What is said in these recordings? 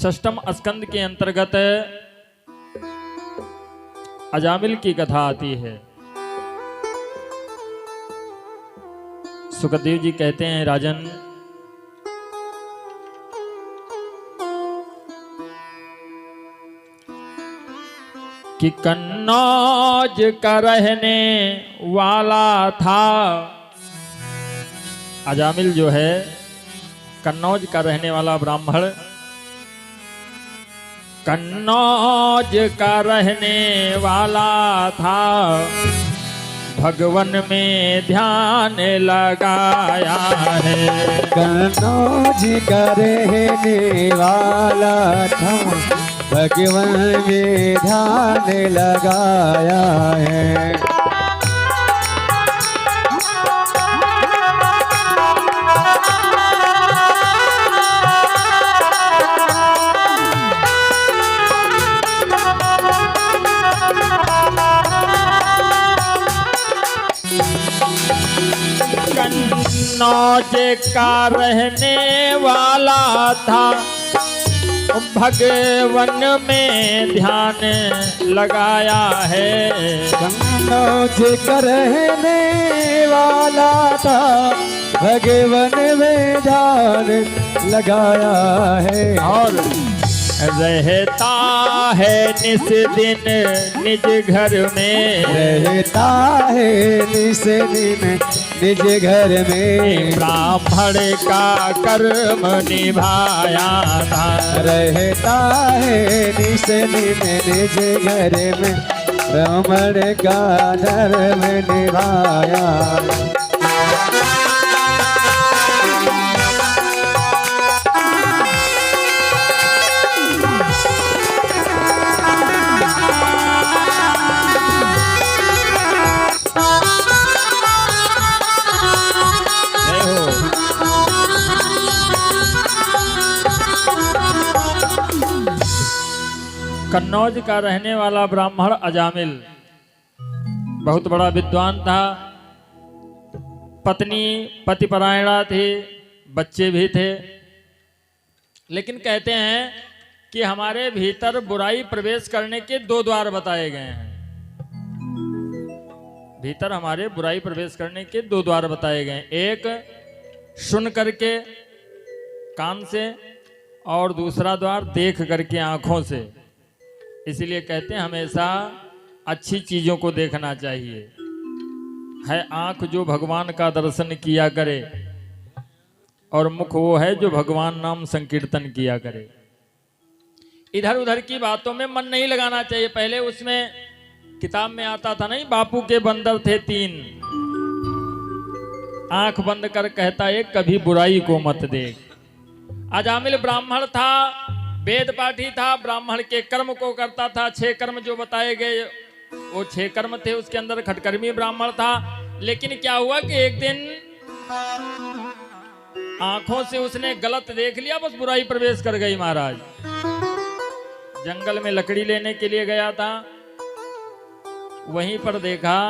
षष्ठम स्कंद के अंतर्गत अजामिल की कथा आती है। सुखदेव जी कहते हैं, राजन कि कन्नौज का रहने वाला था। अजामिल जो है कन्नौज का रहने वाला ब्राह्मण, कन्नौज का रहने वाला था, भगवन में ध्यान लगाया है। कन्नौज का रहने वाला था, भगवन में ध्यान लगाया है। कन्नौज का रहने वाला था, भगवन में ध्यान लगाया है। कन्नौज का रहने वाला था, भगवन में ध्यान लगाया है। और रहता है निस दिन निज घर में, रहता है निस दिन निज घर में, ब्राह्मण का कर्म निभाया था। रहता है निस दिन निज घर में, ब्राह्मण का धर्म निभाया। कन्नौज का रहने वाला ब्राह्मण अजामिल बहुत बड़ा विद्वान था, पत्नी पतिपरायणा थी, बच्चे भी थे। लेकिन कहते हैं कि हमारे भीतर बुराई प्रवेश करने के दो द्वार बताए गए हैं। भीतर हमारे बुराई प्रवेश करने के दो द्वार बताए गए हैं, एक सुन करके कान से और दूसरा द्वार देख करके आंखों से। इसलिए कहते हैं हमेशा अच्छी चीजों को देखना चाहिए। है आंख जो भगवान का दर्शन किया करे, और मुख वो है जो भगवान नाम संकीर्तन किया करे। इधर उधर की बातों में मन नहीं लगाना चाहिए। पहले उसमें किताब में आता था नहीं, बापू के बंदर थे तीन, आंख बंद कर कहता एक कभी बुराई को मत देख। अजामिल ब्राह्मण था, वेद पाठी था, ब्राह्मण के कर्म को करता था। 6 कर्म जो बताए गए वो 6 कर्म थे, उसके अंदर खटकर्मी ब्राह्मण था। लेकिन क्या हुआ कि एक दिन आंखों से उसने गलत देख लिया, बस बुराई प्रवेश कर गई। महाराज जंगल में लकड़ी लेने के लिए गया था, वहीं पर देखा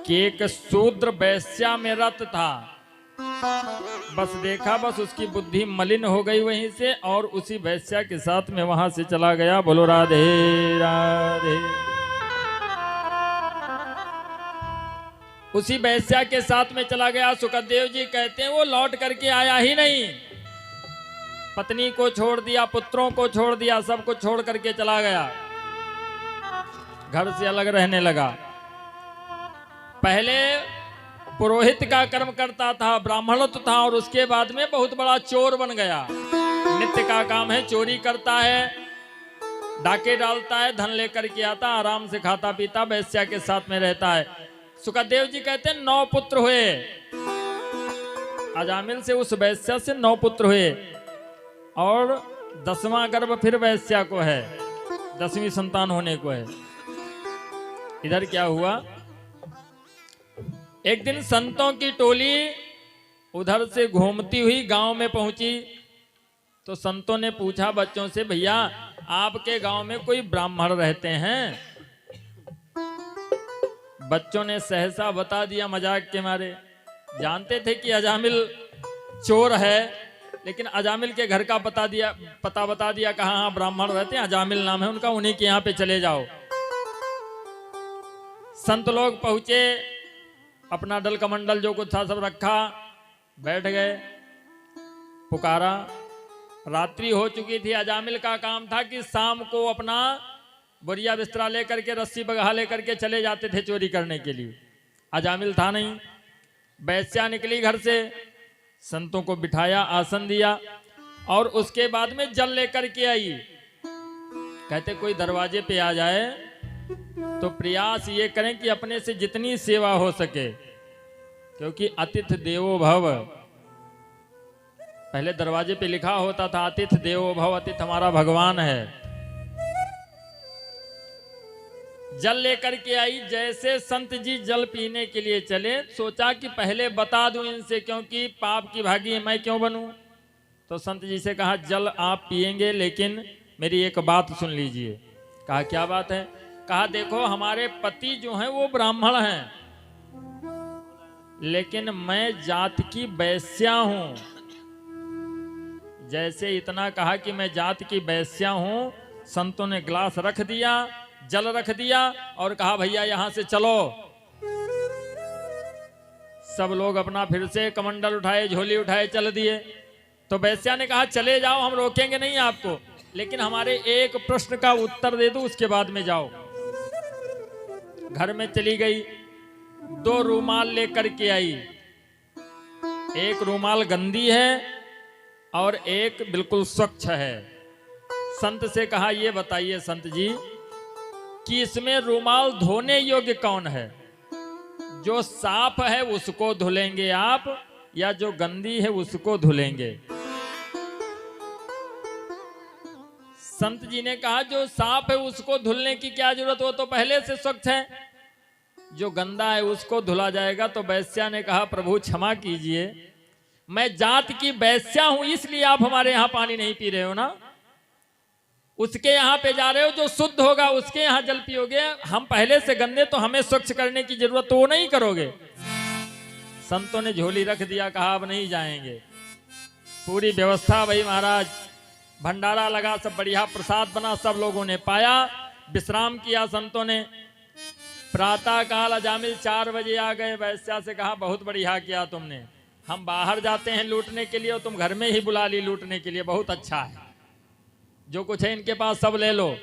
कि एक शूद्र वैश्या में रत था। बस देखा, बस उसकी बुद्धि मलिन हो गई वहीं से, और उसी वैश्या के साथ में वहां से चला गया। बोलो राधे राधे। उसी वैश्या के साथ में चला गया। सुखदेव जी कहते हैं वो लौट करके आया ही नहीं। पत्नी को छोड़ दिया, पुत्रों को छोड़ दिया, सब कुछ छोड़ करके चला गया, घर से अलग रहने लगा। पहले पुरोहित का कर्म करता था, ब्राह्मणत्व था, और उसके बाद में बहुत बड़ा चोर बन गया। नित्य का काम है, चोरी करता है, डाके डालता है, धन लेकर के आता, आराम से खाता पीता, वैश्या के साथ में रहता है। सुखदेव जी कहते हैं 9 पुत्र हुए अजामिल से, उस वैश्या से 9 पुत्र हुए, और 10वां गर्भ फिर वैश्या को है, 10वीं संतान होने को है। इधर क्या हुआ, एक दिन संतों की टोली उधर से घूमती हुई गांव में पहुंची, तो संतों ने पूछा बच्चों से, भैया आपके गांव में कोई ब्राह्मण रहते हैं? बच्चों ने सहसा बता दिया मजाक के मारे। जानते थे कि अजामिल चोर है, लेकिन अजामिल के घर का पता बता दिया, कहाँ हाँ ब्राह्मण रहते हैं, अजामिल नाम है उनका, उन्हीं के यहाँ पे चले जाओ। संत लोग पहुंचे, अपना दल कमंडल जो कुछ था सब रखा, बैठ गए, पुकारा। रात्रि हो चुकी थी। अजामिल का काम था कि शाम को अपना बोरिया बिस्तरा लेकर के, रस्सी बगहा लेकर के चले जाते थे चोरी करने के लिए। अजामिल था नहीं। वैश्या निकली घर से, संतों को बिठाया, आसन दिया और उसके बाद में जल लेकर के आई। कहते कोई दरवाजे पे आ जाए तो प्रयास ये करें कि अपने से जितनी सेवा हो सके, क्योंकि अतिथि देवो भव, पहले दरवाजे पे लिखा होता था अतिथि देवो भव, अतिथि हमारा भगवान है। जल लेकर के आई। जैसे संत जी जल पीने के लिए चले, सोचा कि पहले बता दूं इनसे, क्योंकि पाप की भागी मैं क्यों बनूं। तो संत जी से कहा जल आप पिएंगे, लेकिन मेरी एक बात सुन लीजिए। कहा क्या बात है। कहा देखो हमारे पति जो हैं वो ब्राह्मण हैं, लेकिन मैं जात की वैश्या हूं। जैसे इतना कहा कि मैं जात की वैश्या हूं, संतों ने गिलास रख दिया, जल रख दिया और कहा भैया यहां से चलो। सब लोग अपना फिर से कमंडल उठाए, झोली उठाए, चल दिए। तो वैश्या ने कहा चले जाओ, हम रोकेंगे नहीं आपको, लेकिन हमारे एक प्रश्न का उत्तर दे दो, उसके बाद में जाओ। घर में चली गई, 2 रूमाल लेकर के आई। एक रूमाल गंदी है और एक बिल्कुल स्वच्छ है। संत से कहा ये बताइए संत जी कि इसमें रूमाल धोने योग्य कौन है, जो साफ है उसको धुलेंगे आप या जो गंदी है उसको धुलेंगे। संत जी ने कहा जो साफ है उसको धुलने की क्या जरूरत, वो तो पहले से स्वच्छ है, जो गंदा है उसको धुला जाएगा। तो वैश्या ने कहा प्रभु क्षमा कीजिए, मैं जात की वैश्या हूं, इसलिए आप हमारे यहां पानी नहीं पी रहे हो ना, उसके यहां पे जा रहे हो, जो शुद्ध होगा उसके यहां जल पियोगे। हम पहले से गंदे, तो हमें स्वच्छ करने की जरूरत तो वो नहीं करोगे। संतों ने झोली रख दिया, कहा अब नहीं जाएंगे। पूरी व्यवस्था भाई महाराज, भंडारा लगा, सब बढ़िया प्रसाद बना, सब लोगों ने पाया, विश्राम किया संतों ने। प्रातः काल अजामिल 4 बजे आ गए। वैश्या से कहा बहुत बढ़िया किया तुमने, हम बाहर जाते हैं लूटने के लिए और तुम घर में ही बुला ली लूटने के लिए, बहुत अच्छा है, जो कुछ है इनके पास सब ले लो।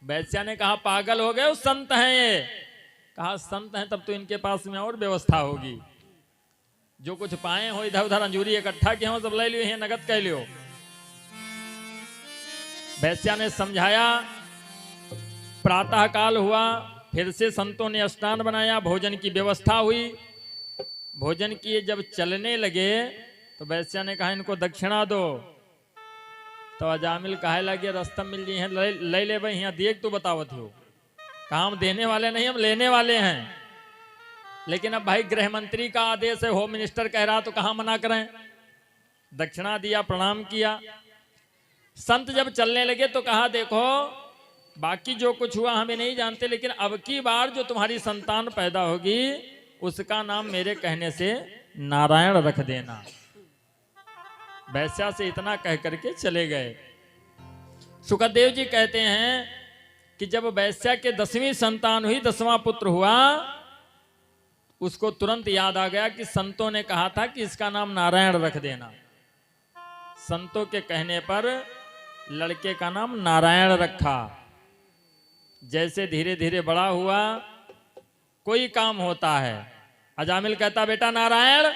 वैश्या ने कहा पागल हो गए, संत हैं ये। कहा संत हैं तब तो इनके पास में और व्यवस्था होगी, जो कुछ पाए हो इधर उधर अंजूरी इकट्ठा किए हो सब ले लियो, नगद कह लियो। वैश्या ने समझाया। प्रातः काल हुआ, फिर से संतों ने स्नान बनाया, भोजन की व्यवस्था हुई। भोजन किए जब चलने लगे तो वैश्या ने कहा इनको दक्षिणा दो। तो अजामिल कहे लगे रास्ता मिल जी हैं, ले ले भाई, यहाँ देख तो बतावत हो, काम देने वाले नहीं हम लेने वाले हैं। लेकिन अब भाई गृह मंत्री का आदेश है, होम मिनिस्टर कह रहा तो कहाँ मना करें। दक्षिणा दिया, प्रणाम किया। संत जब चलने लगे तो कहा देखो बाकी जो कुछ हुआ हमें नहीं जानते, लेकिन अब की बार जो तुम्हारी संतान पैदा होगी उसका नाम मेरे कहने से नारायण रख देना। वैश्या से इतना कह करके चले गए। सुखदेव जी कहते हैं कि जब वैश्या के 10वीं संतान हुई, 10वां पुत्र हुआ, उसको तुरंत याद आ गया कि संतों ने कहा था कि इसका नाम नारायण रख देना। संतों के कहने पर लड़के का नाम नारायण रखा। जैसे धीरे धीरे बड़ा हुआ, कोई काम होता है, अजामिल कहता बेटा नारायण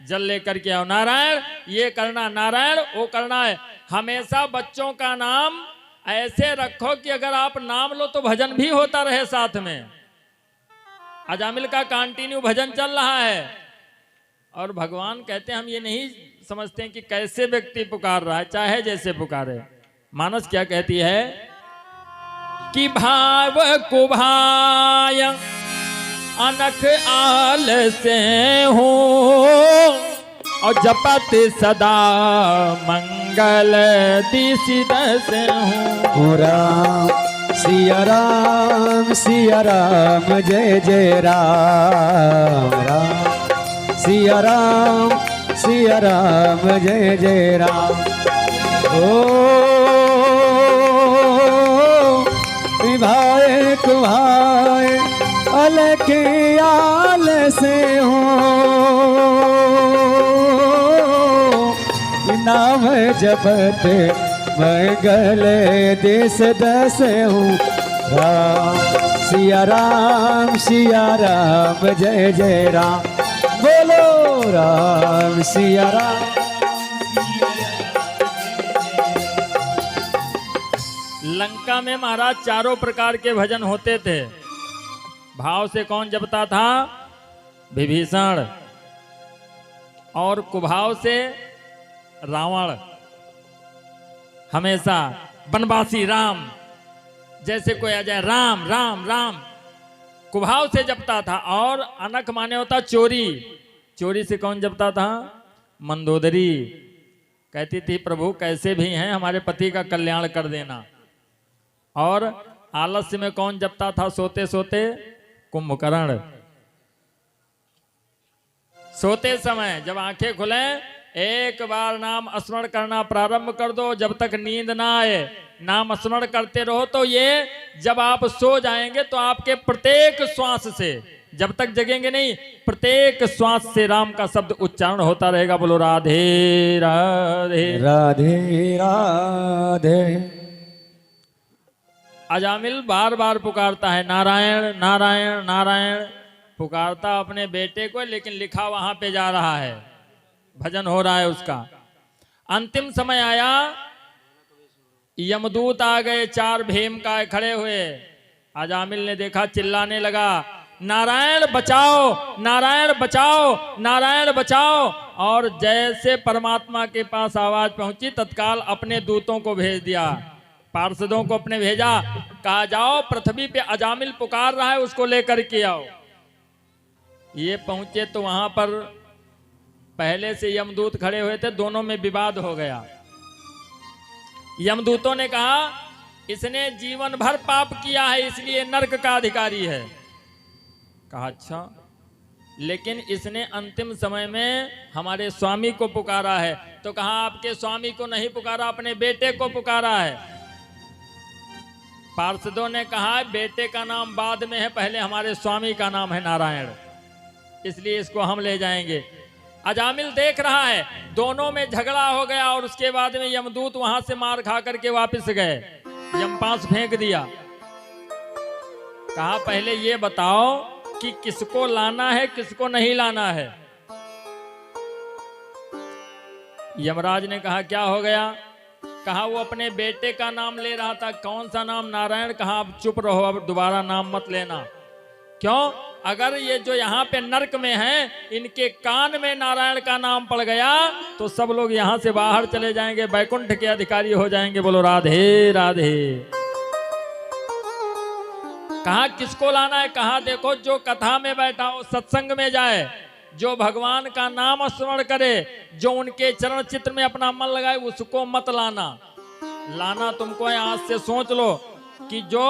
जल लेकर के आओ, नारायण ये करना, नारायण वो करना है। हमेशा बच्चों का नाम ऐसे रखो कि अगर आप नाम लो तो भजन भी होता रहे साथ में। अजामिल का कंटिन्यू भजन चल रहा है और भगवान कहते हैं हम ये नहीं समझते हैं कि कैसे व्यक्ति पुकार रहा है, चाहे जैसे पुकारे। मानस क्या कहती है कि भाव कुभाय अनख आल से हूँ और जपत सदा मंगल दिसिद से हूँ। राम सिया राम जय जय राम, राम सिया सिया राम जय जय राम। ओ भाई कुभाई अलख आल से हो, नाम जपत मैं गले देश दस हूँ। राम सिया राम जय जय राम। बोलो राम सिया राम। लंका में महाराज चारों प्रकार के भजन होते थे। भाव से कौन जपता था? विभीषण। और कुभाव से रावण। हमेशा बनवासी राम, जैसे कोई आ जाए राम राम राम, कुभाव से जपता था। और अनख माने होता चोरी। चोरी से कौन जपता था? मंदोदरी। कहती थी प्रभु कैसे भी हैं हमारे पति का कल्याण कर देना। और आलस्य में कौन जपता था सोते सोते? कुंभकर्ण। सोते समय जब आंखें खुले एक बार नाम स्मरण करना प्रारंभ कर दो, जब तक नींद ना आए नाम स्मरण करते रहो। तो ये जब आप सो जाएंगे तो आपके प्रत्येक श्वास से, जब तक जगेंगे नहीं, प्रत्येक श्वास से राम का शब्द उच्चारण होता रहेगा। बोलो राधे राधे राधे राधे। अजामिल बार बार पुकारता है नारायण नारायण नारायण, पुकारता अपने बेटे को, लेकिन लिखा वहां पे जा रहा है, भजन हो रहा है उसका। अंतिम समय आया, यमदूत आ गए, 4 भीमकाय खड़े हुए। अजामिल ने देखा, चिल्लाने लगा नारायण बचाओ नारायण बचाओ नारायण बचाओ। और जैसे परमात्मा के पास आवाज पहुंची तत्काल अपने दूतों को भेज दिया, पार्षदों को अपने भेजा, कहा जाओ पृथ्वी पे अजामिल पुकार रहा है उसको लेकर के आओ। ये पहुंचे तो वहां पर पहले से यमदूत खड़े हुए थे, दोनों में विवाद हो गया। यमदूतों ने कहा इसने जीवन भर पाप किया है इसलिए नरक का अधिकारी है। कहा अच्छा, लेकिन इसने अंतिम समय में हमारे स्वामी को पुकारा है। तो कहा आपके स्वामी को नहीं पुकारा, अपने बेटे को पुकारा है। पार्षदों ने कहा बेटे का नाम बाद में है, पहले हमारे स्वामी का नाम है नारायण, इसलिए इसको हम ले जाएंगे। अजामिल देख रहा है दोनों में झगड़ा हो गया और उसके बाद में यमदूत वहां से मार खा करके वापस गए, यमपास फेंक दिया। कहा पहले ये बताओ कि किसको लाना है किसको नहीं लाना है। यमराज ने कहा क्या हो गया? कहा वो अपने बेटे का नाम ले रहा था। कौन सा नाम? नारायण। कहा अब चुप रहो, अब दोबारा नाम मत लेना। क्यों? अगर ये जो यहाँ पे नरक में हैं इनके कान में नारायण का नाम पड़ गया तो सब लोग यहाँ से बाहर चले जाएंगे, बैकुंठ के अधिकारी हो जाएंगे। बोलो राधे राधे। कहा किसको लाना है? कहा देखो जो कथा में बैठा हो, सत्संग में जाए, जो भगवान का नाम स्मरण करे, जो उनके चरण चित्र में अपना मन लगाए, उसको मत लाना। लाना तुमको है, आज से सोच लो कि जो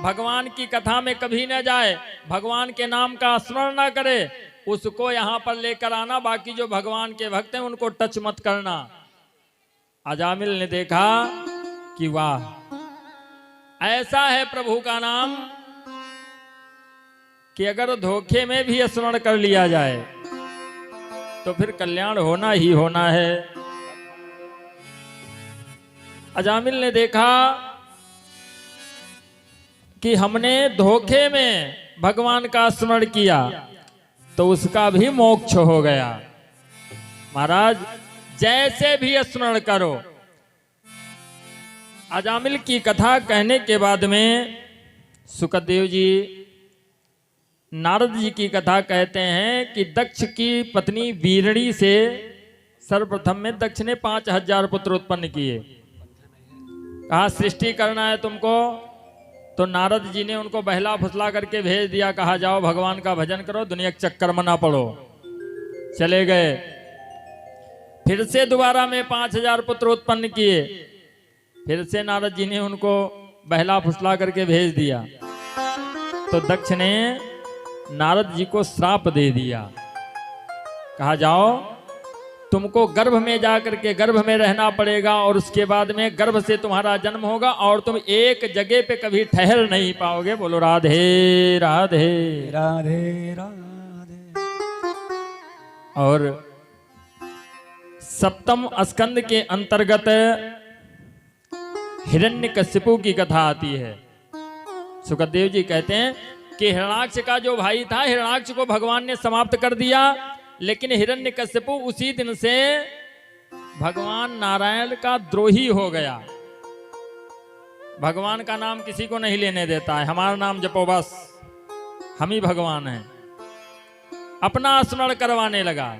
भगवान की कथा में कभी न जाए, भगवान के नाम का स्मरण ना करे, उसको यहाँ पर लेकर आना। बाकी जो भगवान के भक्त हैं उनको टच मत करना। अजामिल ने देखा कि वाह, ऐसा है प्रभु का नाम कि अगर धोखे में भी स्मरण कर लिया जाए तो फिर कल्याण होना ही होना है। अजामिल ने देखा कि हमने धोखे में भगवान का स्मरण किया तो उसका भी मोक्ष हो गया। महाराज जैसे भी स्मरण करो। अजामिल की कथा कहने के बाद में सुखदेव जी नारद जी की कथा कहते हैं कि दक्ष की पत्नी वीरणी से सर्वप्रथम में दक्ष ने 5000 पुत्र उत्पन्न किए। कहा सृष्टि करना है तुमको, तो नारद जी ने उनको बहला फुसला करके भेज दिया। कहा जाओ भगवान का भजन करो, दुनिया के चक्कर में ना पड़ो। चले गए। फिर से दोबारा में 5000 पुत्र उत्पन्न किए। फिर से नारद जी ने उनको बहला फुसला करके भेज दिया। तो दक्ष ने नारद जी को श्राप दे दिया। कहा जाओ तुमको गर्भ में जाकर के गर्भ में रहना पड़ेगा और उसके बाद में गर्भ से तुम्हारा जन्म होगा और तुम एक जगह पे कभी ठहर नहीं पाओगे। बोलो राधे राधे राधे राधे। और सप्तम स्कंद के अंतर्गत हिरण्यकशिपु की कथा आती है। सुखदेव जी कहते हैं कि हिरण्याक्ष का जो भाई था, हिरण्याक्ष को भगवान ने समाप्त कर दिया, लेकिन हिरण्यकशिपु उसी दिन से भगवान नारायण का द्रोही हो गया। भगवान का नाम किसी को नहीं लेने देता है, हमारा नाम जपो बस, हम ही भगवान हैं। अपना स्मरण करवाने लगा।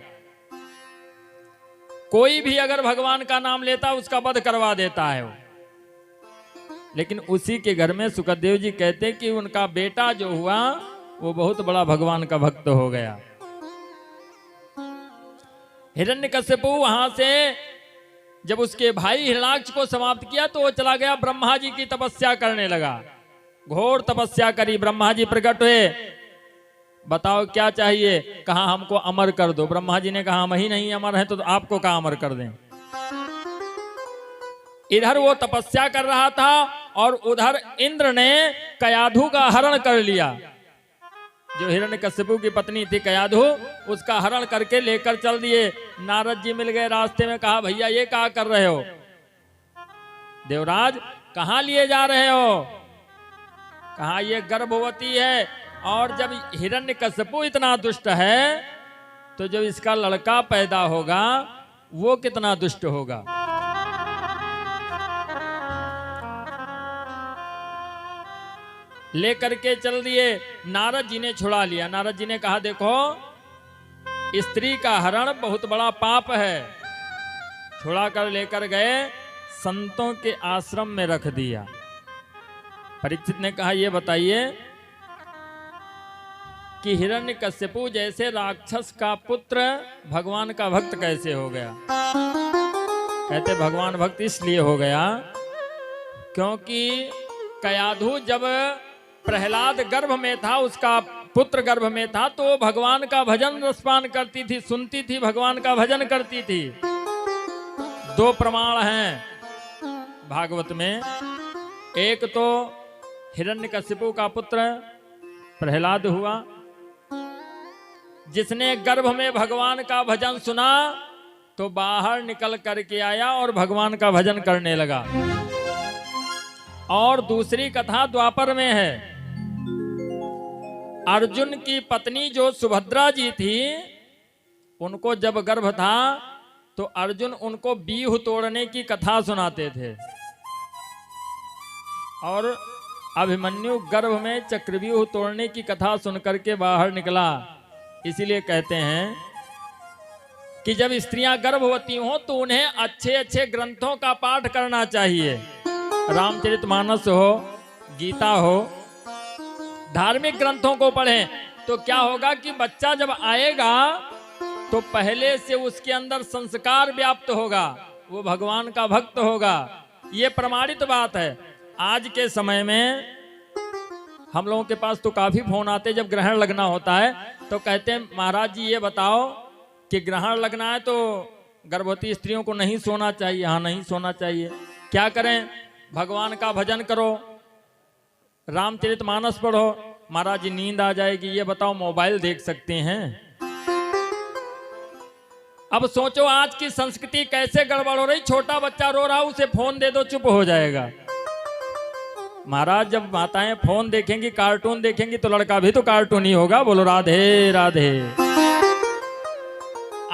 कोई भी अगर भगवान का नाम लेता उसका वध करवा देता है वो। लेकिन उसी के घर में सुखदेव जी कहते हैं कि उनका बेटा जो हुआ वो बहुत बड़ा भगवान का भक्त हो गया। हिरण्यकशिपु वहां से जब उसके भाई हिरण्याक्ष को समाप्त किया तो वो चला गया ब्रह्मा जी की तपस्या करने लगा। घोर तपस्या करी, ब्रह्मा जी प्रकट हुए, बताओ क्या चाहिए? कहा हमको अमर कर दो। ब्रह्मा जी ने कहा हम ही नहीं अमर हैं तो आपको कहा अमर कर दें। इधर वो तपस्या कर रहा था और उधर इंद्र ने कयाधु का हरण कर लिया। जो हिरण्यकशिपु की पत्नी थी कयाधु, उसका हरण करके लेकर चल दिए। नारद जी मिल गए रास्ते में, कहा भैया ये क्या कर रहे हो? देवराज कहां लिए जा रहे हो? कहा ये गर्भवती है और जब हिरण्यकशिपु इतना दुष्ट है तो जब इसका लड़का पैदा होगा वो कितना दुष्ट होगा। लेकर के चल दिए। नारद जी ने छुड़ा लिया। नारद जी ने कहा देखो स्त्री का हरण बहुत बड़ा पाप है। छुड़ा कर लेकर गए, संतों के आश्रम में रख दिया। परीक्षित ने कहा ये बताइए कि हिरण्यकशिपु जैसे राक्षस का पुत्र भगवान का भक्त कैसे हो गया? कहते भगवान भक्त इसलिए हो गया क्योंकि कयाधु जब प्रहलाद गर्भ में था, उसका पुत्र गर्भ में था, तो भगवान का भजन रसपान करती थी, सुनती थी, भगवान का भजन करती थी। दो प्रमाण हैं भागवत में। एक तो हिरण्यकशिपु का पुत्र प्रहलाद हुआ, जिसने गर्भ में भगवान का भजन सुना तो बाहर निकल करके आया और भगवान का भजन करने लगा। और दूसरी कथा द्वापर में है। अर्जुन की पत्नी जो सुभद्रा जी थी, उनको जब गर्भ था तो अर्जुन उनको बीहू तोड़ने की कथा सुनाते थे और अभिमन्यु गर्भ में चक्रव्यूह तोड़ने की कथा सुनकर के बाहर निकला। इसीलिए कहते हैं कि जब स्त्रियां गर्भवती हो तो उन्हें अच्छे अच्छे ग्रंथों का पाठ करना चाहिए। रामचरितमानस हो, गीता हो, धार्मिक ग्रंथों को पढ़ें तो क्या होगा कि बच्चा जब आएगा तो पहले से उसके अंदर संस्कार व्याप्त होगा, वो भगवान का भक्त होगा। ये प्रमाणित बात है। आज के समय में हम लोगों के पास तो काफी फोन आते, जब ग्रहण लगना होता है तो कहते हैं महाराज जी ये बताओ कि ग्रहण लगना है तो गर्भवती स्त्रियों को नहीं सोना चाहिए। हाँ नहीं सोना चाहिए। क्या करें? भगवान का भजन करो, रामचरितमानस पढ़ो। महाराज जी नींद आ जाएगी। ये बताओ मोबाइल देख सकते हैं? अब सोचो आज की संस्कृति कैसे गड़बड़ हो रही। छोटा बच्चा रो रहा, उसे फोन दे दो चुप हो जाएगा। महाराज जब माताएं फोन देखेंगी, कार्टून देखेंगी तो लड़का भी तो कार्टून ही होगा। बोलो राधे राधे।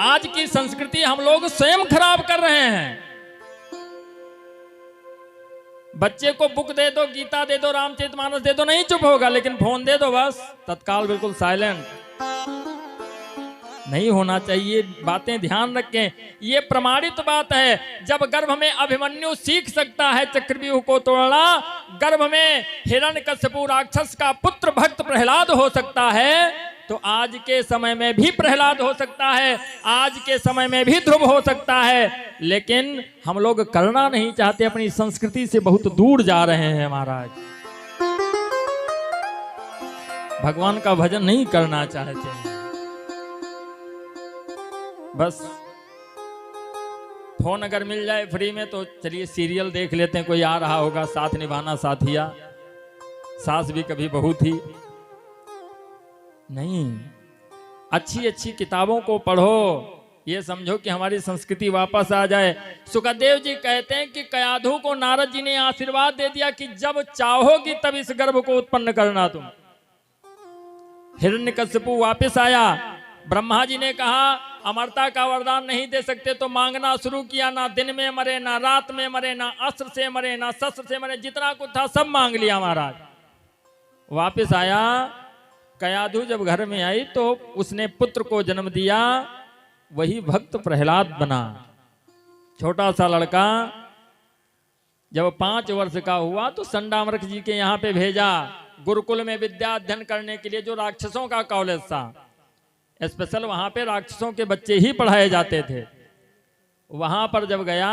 आज की संस्कृति हम लोग स्वयं खराब कर रहे हैं। बच्चे को बुक दे दो, गीता दे दो, रामचरितमानस दे दो, नहीं चुप होगा, लेकिन फोन दे दो बस तत्काल बिल्कुल साइलेंट। नहीं होना चाहिए। बातें ध्यान रखें, ये प्रमाणित बात है। जब गर्भ में अभिमन्यु सीख सकता है चक्रव्यूह को तोड़ना, गर्भ में हिरण्यकशिपु राक्षस का पुत्र भक्त प्रहलाद हो सकता है, तो आज के समय में भी प्रहलाद हो सकता है, आज के समय में भी ध्रुव हो सकता है। लेकिन हम लोग करना नहीं चाहते, अपनी संस्कृति से बहुत दूर जा रहे हैं महाराज। भगवान का भजन नहीं करना चाहते। बस फोन अगर मिल जाए फ्री में तो चलिए सीरियल देख लेते हैं, कोई आ रहा होगा, साथ निभाना साथिया, सास भी कभी बहू थी। नहीं, अच्छी अच्छी किताबों को पढ़ो, ये समझो कि हमारी संस्कृति वापस आ जाए। सुखदेव जी कहते हैं कि कयाधु को नारद जी ने आशीर्वाद दे दिया कि जब चाहोगी तब इस गर्भ को उत्पन्न करना तुम। हिरण्यकशिपु वापस आया, ब्रह्मा जी ने कहा अमरता का वरदान नहीं दे सकते तो मांगना शुरू किया, ना दिन में मरे, ना रात में मरे, ना अस्त्र से मरे, ना शस्त्र से मरे, जितना कुछ था सब मांग लिया महाराज। वापस आया, कयाधु जब घर में आई तो उसने पुत्र को जन्म दिया, वही भक्त प्रहलाद बना। छोटा सा लड़का जब 5 वर्ष का हुआ तो संडामरक जी के यहाँ पे भेजा, गुरुकुल में विद्या अध्ययन करने के लिए, जो राक्षसों का कॉलेज था। स्पेशल वहां पे राक्षसों के बच्चे ही पढ़ाए जाते थे। वहां पर जब गया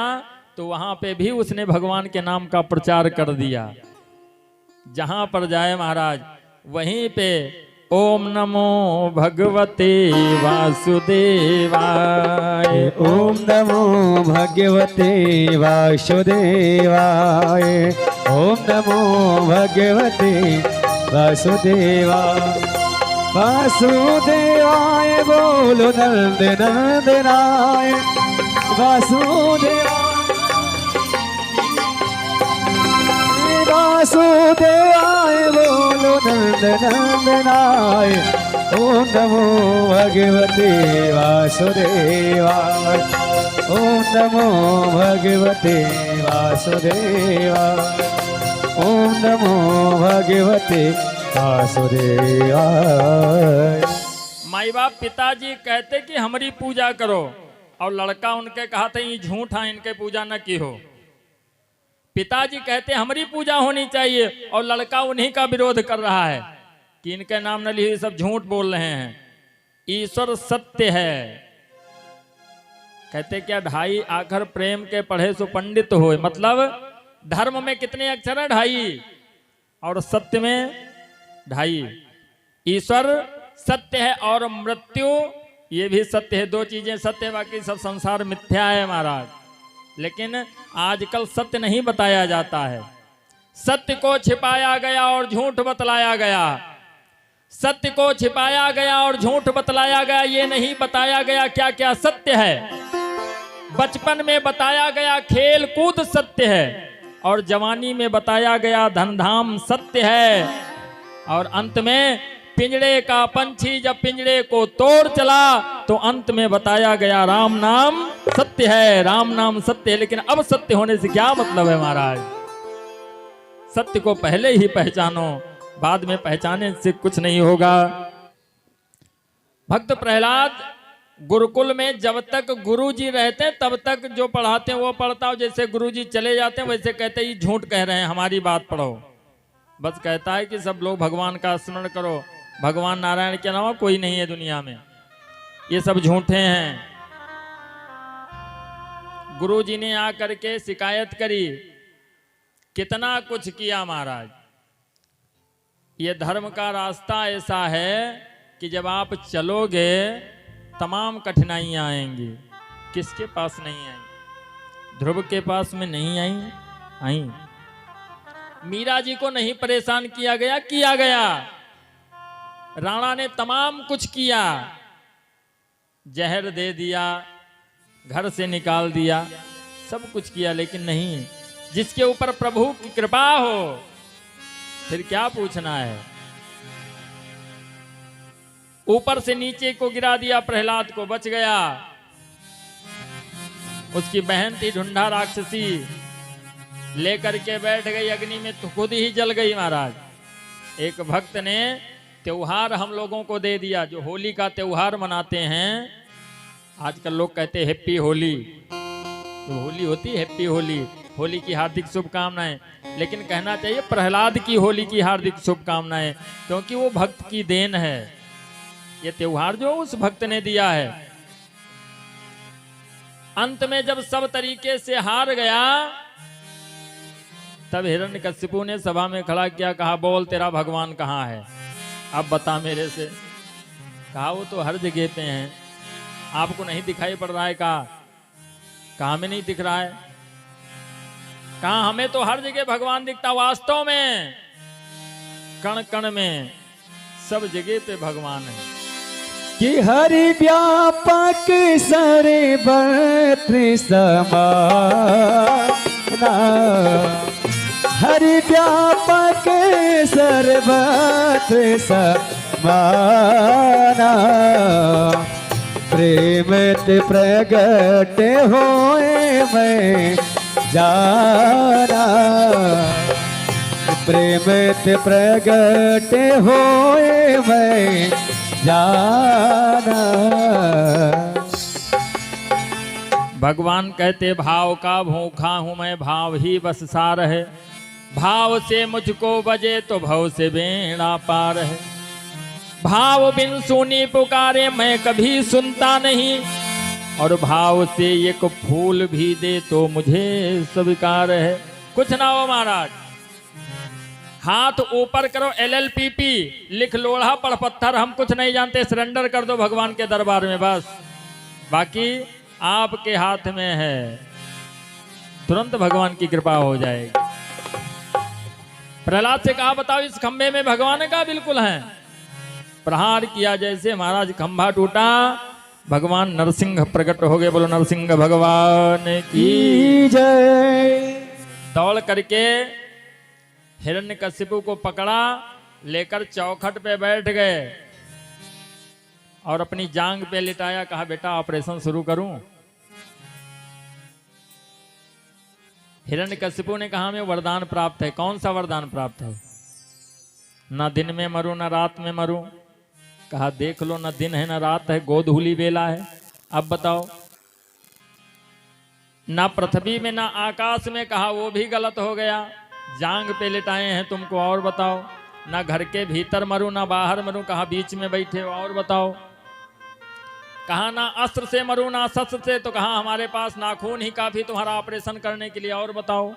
तो वहां पे भी उसने भगवान के नाम का प्रचार कर दिया। जहां पर जाए महाराज वहीं पे ओम नमो भगवते वासुदेवाय, ओम नमो भगवते वासुदेवाय, ओम नमो भगवते वासुदेवाय। वासुदेवाय बोलो नंद नंदनाय, वासुदेवाय, वासुदेवाय बोलो नंद नंदनाय। ओम नमो भगवते वासुदेवाय, ओम नमो भगवते वासुदेवाय, ओम नमो भगवते वासुदेवाय। माई बाप पिताजी कहते कि हमारी पूजा करो, और लड़का उनके कहा था ये झूठ है, इनके पूजा न की हो। पिताजी कहते हमारी पूजा होनी चाहिए, और लड़का उन्हीं का विरोध कर रहा है कि इनके नाम न लिए, सब झूठ बोल रहे हैं। ईश्वर सत्य है। कहते क्या ढाई आखर प्रेम के पढ़े सो पंडित हो, मतलब धर्म में कितने अक्षर है? ढाई, और सत्य में ढाई। ईश्वर सत्य है और मृत्यु ये भी सत्य है। 2 चीजें सत्य है, बाकी सब संसार मिथ्या है महाराज। लेकिन आजकल सत्य नहीं बताया जाता है, सत्य को छिपाया गया और झूठ बतलाया गया। सत्य को छिपाया गया और झूठ बतलाया गया, ये नहीं बताया गया क्या क्या सत्य है। बचपन में बताया गया खेल कूद सत्य है, और जवानी में बताया गया धनधाम सत्य है, और अंत में पिंजड़े का पंछी जब पिंजड़े को तोड़ चला तो अंत में बताया गया राम नाम सत्य है, राम नाम सत्य है। लेकिन अब सत्य होने से क्या मतलब है महाराज? सत्य को पहले ही पहचानो, बाद में पहचाने से कुछ नहीं होगा। भक्त प्रहलाद गुरुकुल में जब तक गुरुजी रहते हैं तब तक जो पढ़ाते हैं वो पढ़ता हो, जैसे गुरुजी चले जाते हैं वैसे कहते हैं ये झूठ कह रहे हैं, हमारी बात पढ़ो। बस कहता है कि सब लोग भगवान का स्मरण करो, भगवान नारायण के अलावा कोई नहीं है दुनिया में, ये सब झूठे हैं। गुरुजी ने आकर के शिकायत करी, कितना कुछ किया महाराज। ये धर्म का रास्ता ऐसा है कि जब आप चलोगे तमाम कठिनाइयां आएंगी। किसके पास नहीं आई? ध्रुव के पास में नहीं आई। मीरा जी को नहीं परेशान किया गया, किया गया। राणा ने तमाम कुछ किया, जहर दे दिया, घर से निकाल दिया, सब कुछ किया, लेकिन नहीं। जिसके ऊपर प्रभु की कृपा हो फिर क्या पूछना है। ऊपर से नीचे को गिरा दिया, प्रहलाद को बच गया। उसकी बहन थी ढूंढा राक्षसी, लेकर के बैठ गई अग्नि में तो खुद ही जल गई महाराज। एक भक्त ने त्योहार हम लोगों को दे दिया, जो होली का त्योहार मनाते हैं। आजकल लोग कहते हैं हैप्पी होली, तो होली होती है हैप्पी होली, होली की हार्दिक शुभकामनाएं। लेकिन कहना चाहिए प्रहलाद की होली की हार्दिक शुभकामनाएं, क्योंकि वो भक्त की देन है। ये त्योहार जो उस भक्त ने दिया है। अंत में जब सब तरीके से हार गया तब हिरण्यकशिपु ने सभा में खड़ा किया, कहा बोल तेरा भगवान कहाँ है, अब बता मेरे से। कहा वो तो हर जगह पे हैं, आपको नहीं दिखाई पड़ रहा है। कहा कहाँ में नहीं दिख रहा है? कहाँ? हमें तो हर जगह भगवान दिखता। वास्तव में कण कण में सब जगह पे भगवान है। कि हरि व्यापक सर्वत्र समाना, हरि व्यापक सर्वत्र समाना, प्रेम ते प्रगट होए मैं जाना, प्रेम ते प्रगट होए मैं जाना। भगवान कहते भाव का भूखा हूं मैं, भाव ही बस सार है। भाव से मुझको बजे तो भव से बेड़ा पार है। भाव बिन सुनी पुकारे मैं कभी सुनता नहीं, और भाव से एक फूल भी दे तो मुझे स्वीकार है। कुछ ना हो महाराज, हाथ ऊपर करो, LLPP लिख, लोढ़ा पढ़ पत्थर, हम कुछ नहीं जानते, सरेंडर कर दो भगवान के दरबार में बस। बाकी आपके हाथ में है, तुरंत भगवान की कृपा हो जाएगी। प्रहलाद से कहा बताओ इस खंभे में भगवान का बिल्कुल है। प्रहार किया जैसे महाराज खंभा टूटा, भगवान नरसिंह प्रकट हो गए। बोलो नरसिंह भगवान की जय। दौड़ करके हिरण्यकशिपु को पकड़ा, लेकर चौखट पे बैठ गए और अपनी जांग पे लिटाया। कहा बेटा ऑपरेशन शुरू करूं? हिरण्यकशिपु ने कहा हमें वरदान प्राप्त है। कौन सा वरदान प्राप्त है? ना दिन में मरूं ना रात में मरूं। कहा देख लो, ना दिन है ना रात है, गोधूली बेला है। अब बताओ, ना पृथ्वी में ना आकाश में। कहा वो भी गलत हो गया, जांग पे लिटाए हैं तुमको। और बताओ, ना घर के भीतर मरूं ना बाहर मरूं। कहा बीच में बैठे हो। और बताओ, कहा ना अस्त्र से मरूं ना शस्त्र से। तो कहा हमारे पास नाखून ही काफी तुम्हारा ऑपरेशन करने के लिए। और बताओ,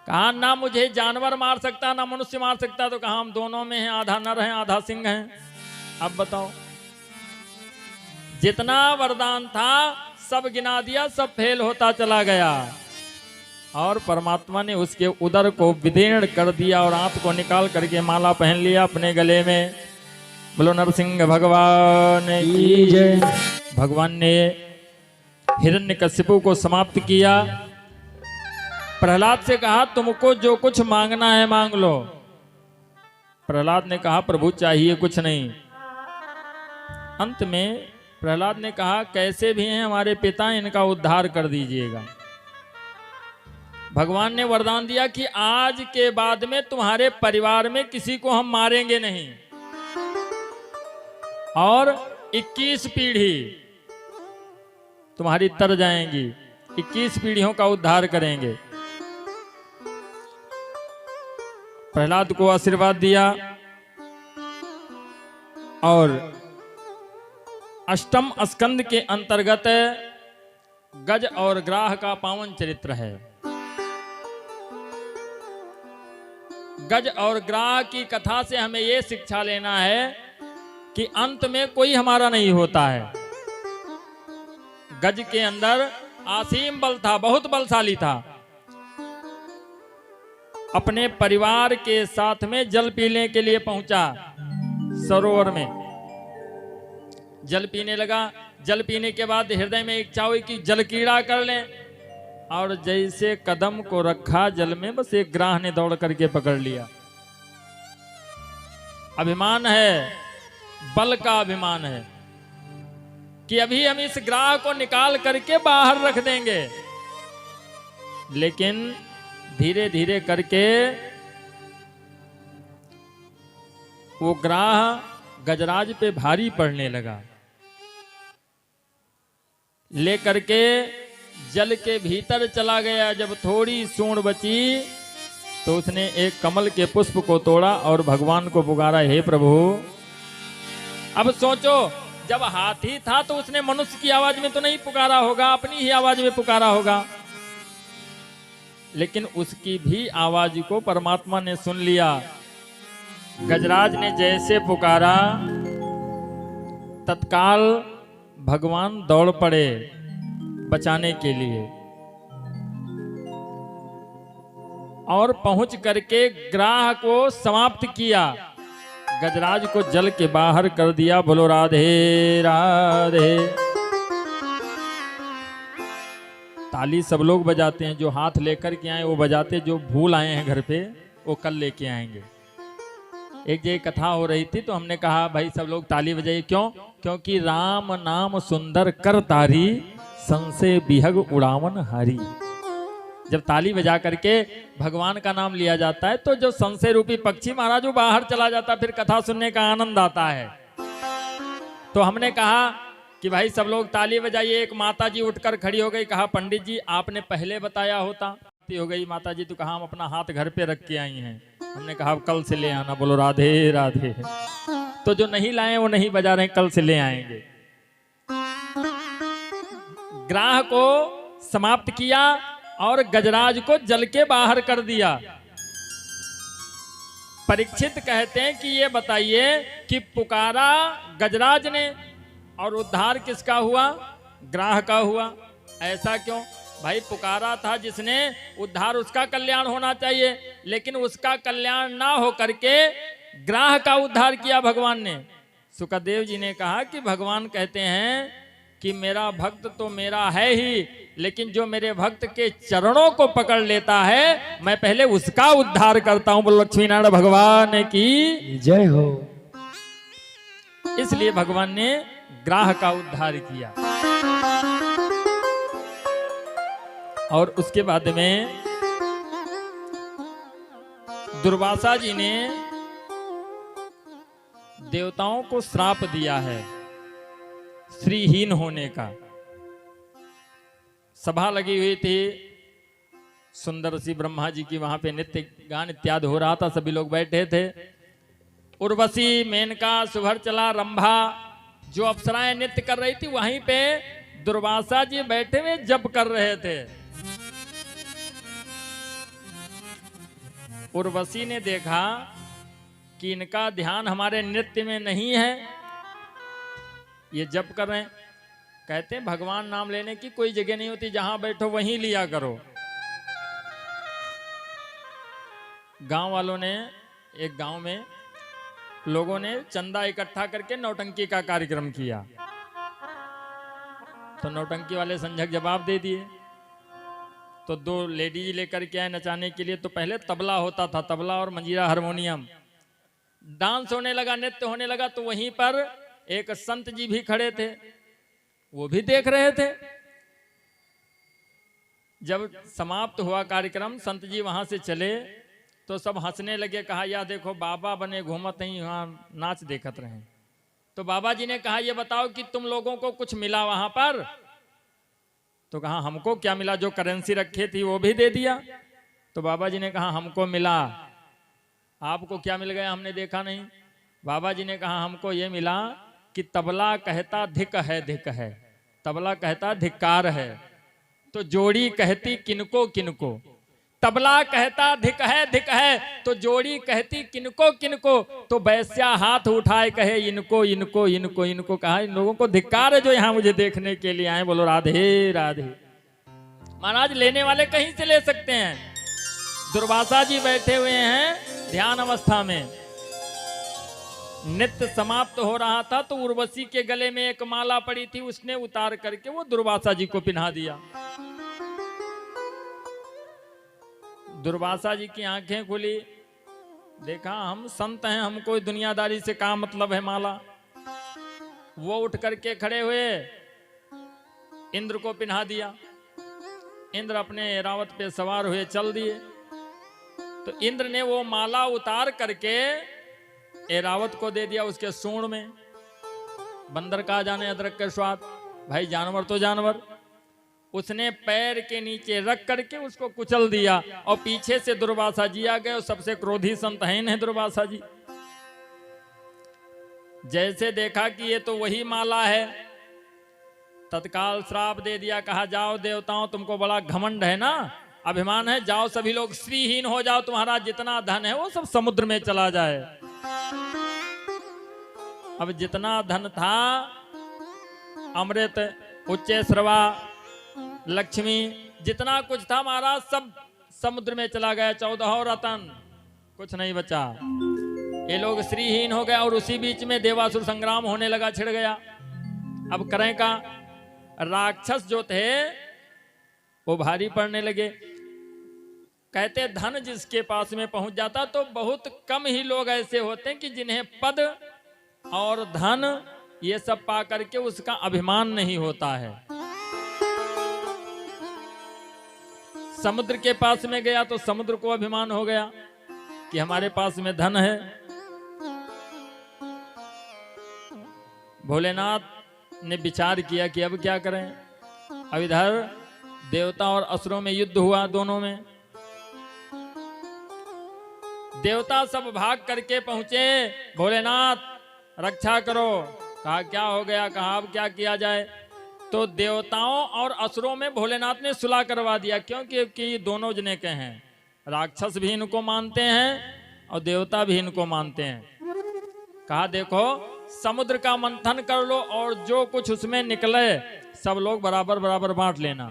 कहा ना मुझे जानवर मार सकता ना मनुष्य मार सकता। तो कहा हम दोनों में हैं, आधा नर हैं आधा सिंह हैं। अब बताओ, जितना वरदान था सब गिना दिया, सब फेल होता चला गया। और परमात्मा ने उसके उदर को विदीर्ण कर दिया और आंत को निकाल करके माला पहन लिया अपने गले में। बोलो नरसिंह भगवान की जय। भगवान ने हिरण्यकशिपु को समाप्त किया। प्रहलाद से कहा तुमको जो कुछ मांगना है मांग लो। प्रहलाद ने कहा प्रभु चाहिए कुछ नहीं। अंत में प्रहलाद ने कहा कैसे भी हैं हमारे पिता, इनका उद्धार कर दीजिएगा। भगवान ने वरदान दिया कि आज के बाद में तुम्हारे परिवार में किसी को हम मारेंगे नहीं, और 21 पीढ़ी तुम्हारी तर जाएंगी, 21 पीढ़ियों का उद्धार करेंगे। प्रहलाद को आशीर्वाद दिया और अष्टम स्कंद के अंतर्गत गज और ग्राह का पावन चरित्र है। गज और ग्राह की कथा से हमें यह शिक्षा लेना है कि अंत में कोई हमारा नहीं होता है। गज के अंदर असीम बल था, बहुत बलशाली था। अपने परिवार के साथ में जल पीने के लिए पहुंचा सरोवर में। जल पीने लगा। जल पीने के बाद हृदय में इच्छा हुई कि जल कीड़ा कर लें, और जैसे कदम को रखा जल में, बस एक ग्राह ने दौड़ करके पकड़ लिया। अभिमान है, बल का अभिमान है कि अभी हम इस ग्राह को निकाल करके बाहर रख देंगे। लेकिन धीरे धीरे करके वो ग्राह गजराज पे भारी पड़ने लगा। लेकर के जल के भीतर चला गया। जब थोड़ी सूंड बची तो उसने एक कमल के पुष्प को तोड़ा और भगवान को पुकारा, हे प्रभु। अब सोचो, जब हाथी था तो उसने मनुष्य की आवाज में तो नहीं पुकारा होगा, अपनी ही आवाज में पुकारा होगा। लेकिन उसकी भी आवाज को परमात्मा ने सुन लिया। गजराज ने जैसे पुकारा, तत्काल भगवान दौड़ पड़े बचाने के लिए, और पहुंच करके ग्राह को समाप्त किया, गजराज को जल के बाहर कर दिया। बोलो राधे राधे। ताली सब लोग बजाते हैं, जो हाथ लेकर के आए वो बजाते, जो भूल आए हैं घर पे वो कल लेके आएंगे। एक जगह कथा हो रही थी तो हमने कहा भाई सब लोग ताली बजाइए। क्यों? क्योंकि राम नाम सुंदर कर तारी, संसे बिहग उड़ावन हारी। जब ताली बजा करके भगवान का नाम लिया जाता है तो जो संशय रूपी पक्षी महाराज वो बाहर चला जाता है, फिर कथा सुनने का आनंद आता है। तो हमने कहा कि भाई सब लोग ताली बजाइए। एक माता जी उठकर खड़ी हो गई, कहा पंडित जी आपने पहले बताया होता। हो गई माता जी, तो कहा हम अपना हाथ घर पे रख के आई हैं। हमने कहा कल से ले आना। बोलो राधे राधे। तो जो नहीं लाए वो नहीं बजा रहे, कल से ले आएंगे। ग्राह को समाप्त किया और गजराज को जल के बाहर कर दिया। परीक्षित कहते हैं कि ये बताइए कि पुकारा गजराज ने और उद्धार किसका हुआ? ग्राह का हुआ। ऐसा क्यों? भाई पुकारा था जिसने, उद्धार उसका कल्याण होना चाहिए, लेकिन उसका कल्याण ना हो करके ग्राह का उद्धार किया भगवान ने। सुखदेव जी ने कहा कि भगवान कहते हैं कि मेरा भक्त तो मेरा है ही, लेकिन जो मेरे भक्त के चरणों को पकड़ लेता है मैं पहले उसका उद्धार करता हूं। बोलो लक्ष्मी नारायण भगवान की जय हो। इसलिए भगवान ने ग्राह का उद्धार किया। और उसके बाद में दुर्वासा जी ने देवताओं को श्राप दिया है श्रीहीन होने का। सभा लगी हुई थी सुंदर सी ब्रह्मा जी की, वहां पे नित्य गान इत्यादि हो रहा था, सभी लोग बैठे थे। उर्वशी, मेनका, सुभरचला, रंभा जो अप्सराएं नृत्य कर रही थी, वहीं पे दुर्वासा जी बैठे हुए जप कर रहे थे। उर्वशी ने देखा कि इनका ध्यान हमारे नृत्य में नहीं है, ये जप कर रहे हैं। कहते हैं भगवान नाम लेने की कोई जगह नहीं होती, जहां बैठो वहीं लिया करो। गांव वालों ने, एक गांव में लोगों ने चंदा इकट्ठा करके नौटंकी का कार्यक्रम किया, तो नौटंकी वाले संझक जवाब दे दिए। तो दो लेडीज लेकर के आए नचाने के लिए। तो पहले तबला होता था, तबला और मंजीरा हारमोनियम। डांस होने लगा, नृत्य होने लगा, तो वहीं पर एक संत जी भी खड़े थे, वो भी देख रहे थे। जब समाप्त हुआ कार्यक्रम, संत जी वहां से चले तो सब हंसने लगे। कहा या देखो बाबा बने घूमत नहीं, वहां नाच देखत रहे। तो बाबा जी ने कहा ये बताओ कि तुम लोगों को कुछ मिला वहां पर? तो कहा हमको क्या मिला, जो करेंसी रखी थी वो भी दे दिया। तो बाबा जी ने कहा हमको मिला। आपको क्या मिल गया? हमने देखा नहीं। बाबा जी ने कहा हमको ये मिला कि तबला कहता धिक है, धिक है। तबला कहता धिक्कार है, तो जोड़ी कहती किनको किनको। तबला कहता धिक है, धिक है, तो जोड़ी कहती किनको किनको। तो वैश्या हाथ उठाए कहे इनको इनको इनको इनको। कहा इन लोगों को धिक्कार है जो यहाँ मुझे देखने के लिए आए। बोलो राधे राधे। महाराज लेने वाले कहीं से ले सकते हैं। दुर्वासा जी बैठे हुए हैं ध्यान अवस्था में, नित्य समाप्त हो रहा था, तो उर्वशी के गले में एक माला पड़ी थी, उसने उतार करके वो दुर्वासा जी को पिन्हा दिया। दुर्वासा जी की आंखें खुली, देखा हम संत हैं, हमको दुनियादारी से क्या मतलब है माला। वो उठ करके खड़े हुए, इंद्र को पिन्हा दिया। इंद्र अपने ऐरावत पे सवार हुए चल दिए। तो इंद्र ने वो माला उतार करके ऐरावत को दे दिया, उसके सूंड में। बंदर कहा जाने अदरक के स्वाद, भाई जानवर तो जानवर। उसने पैर के नीचे रख करके उसको कुचल दिया, और पीछे से दुर्वासा जी आ गए। और सबसे क्रोधी संत हैं दुर्वासा जी। जैसे देखा कि ये तो वही माला है, तत्काल श्राप दे दिया। कहा जाओ देवताओं, तुमको बड़ा घमंड है ना, अभिमान है, जाओ सभी लोग श्रीहीन हो जाओ, तुम्हारा जितना धन है वो सब समुद्र में चला जाए। अब जितना धन था, अमृत, उच्च श्रवा, लक्ष्मी, जितना कुछ था महाराज सब समुद्र में चला गया। 14 रतन, कुछ नहीं बचा। ये लोग श्रीहीन हो गए और उसी बीच में देवासुर संग्राम होने लगा, छिड़ गया। अब करें का, राक्षस जो थे वो भारी पड़ने लगे। कहते धन जिसके पास में पहुंच जाता, तो बहुत कम ही लोग ऐसे होते हैं कि जिन्हें पद और धन ये सब पा करके उसका अभिमान नहीं होता है। समुद्र के पास में गया तो समुद्र को अभिमान हो गया कि हमारे पास में धन है। भोलेनाथ ने विचार किया कि अब क्या करें। अब इधर देवता और असुरों में युद्ध हुआ, दोनों में। देवता सब भाग करके पहुंचे, भोलेनाथ रक्षा करो। कहा क्या हो गया, कहा अब क्या किया जाए। तो देवताओं और असुरों में भोलेनाथ ने सुलह करवा दिया, क्योंकि दोनों जने के हैं। राक्षस भी इनको मानते हैं और देवता भी इनको मानते हैं। कहा देखो समुद्र का मंथन कर लो और जो कुछ उसमें निकले सब लोग बराबर बराबर बांट लेना।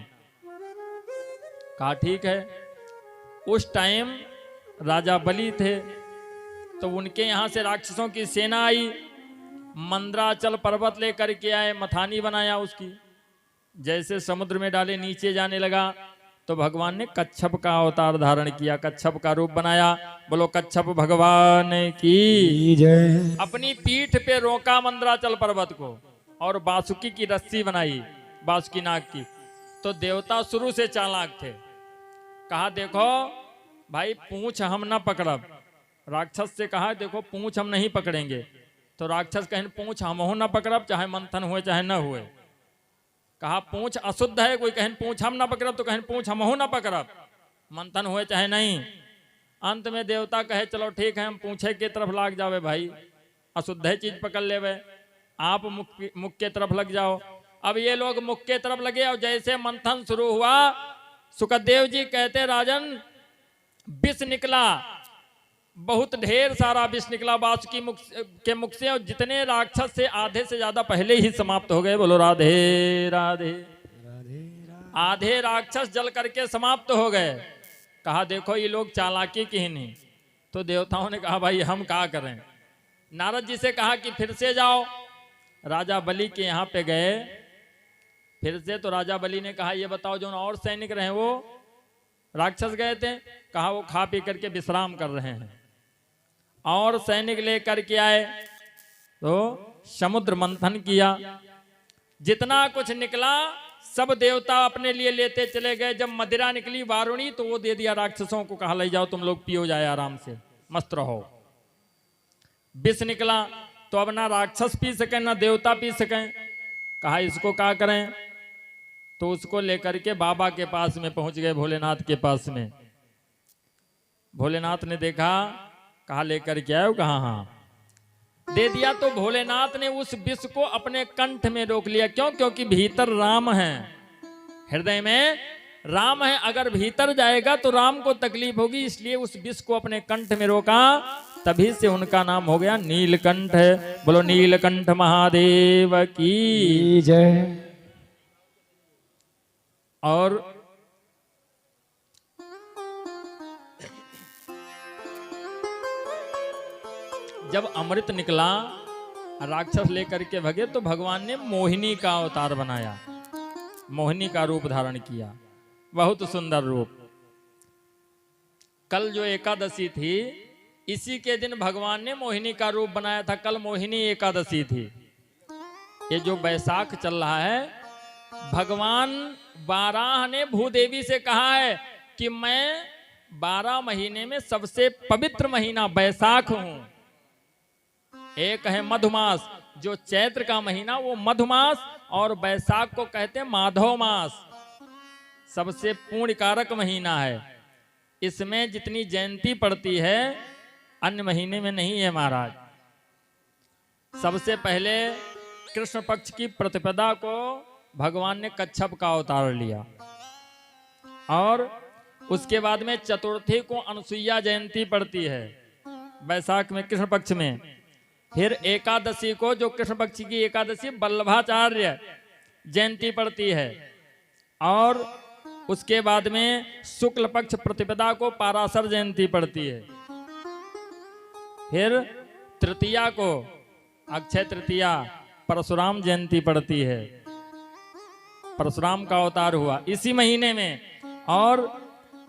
कहा ठीक है। उस टाइम राजा बलि थे, तो उनके यहां से राक्षसों की सेना आई। मंदराचल पर्वत लेकर के आए, मथानी बनाया उसकी। जैसे समुद्र में डाले नीचे जाने लगा, तो भगवान ने कच्छप का अवतार धारण किया, कच्छप का रूप बनाया। बोलो कच्छप भगवान की जय। अपनी पीठ पे रोका मंदराचल पर्वत को और बासुकी की रस्सी बनाई, बासुकी नाग की। तो देवता शुरू से चालाक थे। कहा देखो भाई पूंछ हम ना पकड़ब। राक्षस से कहा देखो पूंछ हम नहीं पकड़ेंगे। तो राक्षस कहें पूंछ हम हो ना पकड़ब, चाहे मंथन हुए चाहे न हुए। कहा पूंछ अशुद्ध है, कोई कहें पूंछ हम ना पकड़ब, तो कहें पूंछ हम हो ना पकड़ब, मंथन हुए चाहे नहीं। अंत में देवता कहे चलो ठीक है, हम पूंछे के तरफ लाग जावे भाई, अशुद्ध है चीज पकड़ लेवे, आप मुख के तरफ लग जाओ। अब ये लोग मुख के तरफ लगे और जैसे मंथन शुरू हुआ, सुखदेव जी कहते राजन विष निकला, बहुत ढेर सारा विष निकला बासुकी के मुख से, और जितने राक्षस से आधे से ज्यादा पहले ही समाप्त हो गए। बोलो राधे राधे। आधे राक्षस जल करके समाप्त हो गए। कहा देखो ये लोग चालाकी की ही नहीं। तो देवताओं ने कहा भाई हम क्या करें। नारद जी से कहा कि फिर से जाओ। राजा बलि के यहाँ पे गए फिर से। तो राजा बलि ने कहा ये बताओ जो और सैनिक रहे वो राक्षस गए थे। कहा वो खा पी करके विश्राम कर रहे हैं। और सैनिक लेकर के आए तो समुद्र मंथन किया, जितना कुछ निकला सब देवता अपने लिए लेते चले गए। जब मदिरा निकली वारुणी तो वो दे दिया राक्षसों को, कहा ले जाओ तुम लोग पियो जाए आराम से, मस्त रहो। विष निकला तो अब ना राक्षस पी सके ना देवता पी सके। कहा इसको क्या करें। तो उसको लेकर के बाबा के पास में पहुंच गए, भोलेनाथ के पास में। भोलेनाथ ने देखा, कहा लेकर के आए, कहा हाँ दे दिया। तो भोलेनाथ ने उस विष को अपने कंठ में रोक लिया। क्यों? क्योंकि भीतर राम है, हृदय में राम है। अगर भीतर जाएगा तो राम को तकलीफ होगी, इसलिए उस विष को अपने कंठ में रोका। तभी से उनका नाम हो गया नीलकंठ। बोलो नीलकंठ महादेव की जय। और जब अमृत निकला राक्षस लेकर के भगे, तो भगवान ने मोहिनी का अवतार बनाया, मोहिनी का रूप धारण किया, बहुत सुंदर रूप। कल जो एकादशी थी इसी के दिन भगवान ने मोहिनी का रूप बनाया था। कल मोहिनी एकादशी थी। ये जो बैसाख चल रहा है, भगवान बाराह ने भूदेवी से कहा है कि मैं 12 महीने में सबसे पवित्र महीना बैसाख हूं। एक है मधुमास, जो चैत्र का महीना वो मधुमास, और बैसाख को कहते हैं माधव मास, सबसे पुण्य कारक महीना है। इसमें जितनी जयंती पड़ती है अन्य महीने में नहीं है महाराज। सबसे पहले कृष्ण पक्ष की प्रतिपदा को भगवान ने कच्छप का अवतार लिया, और उसके बाद में चतुर्थी को अनसुईया जयंती पड़ती है बैसाख में कृष्ण पक्ष में। फिर एकादशी को, जो कृष्ण पक्ष की एकादशी, वल्लभाचार्य जयंती पड़ती है। और उसके बाद में शुक्ल पक्ष प्रतिपदा को पाराशर जयंती पड़ती है। फिर तृतीया को अक्षय तृतीया परशुराम जयंती पड़ती है। परशुराम का अवतार हुआ इसी महीने में, और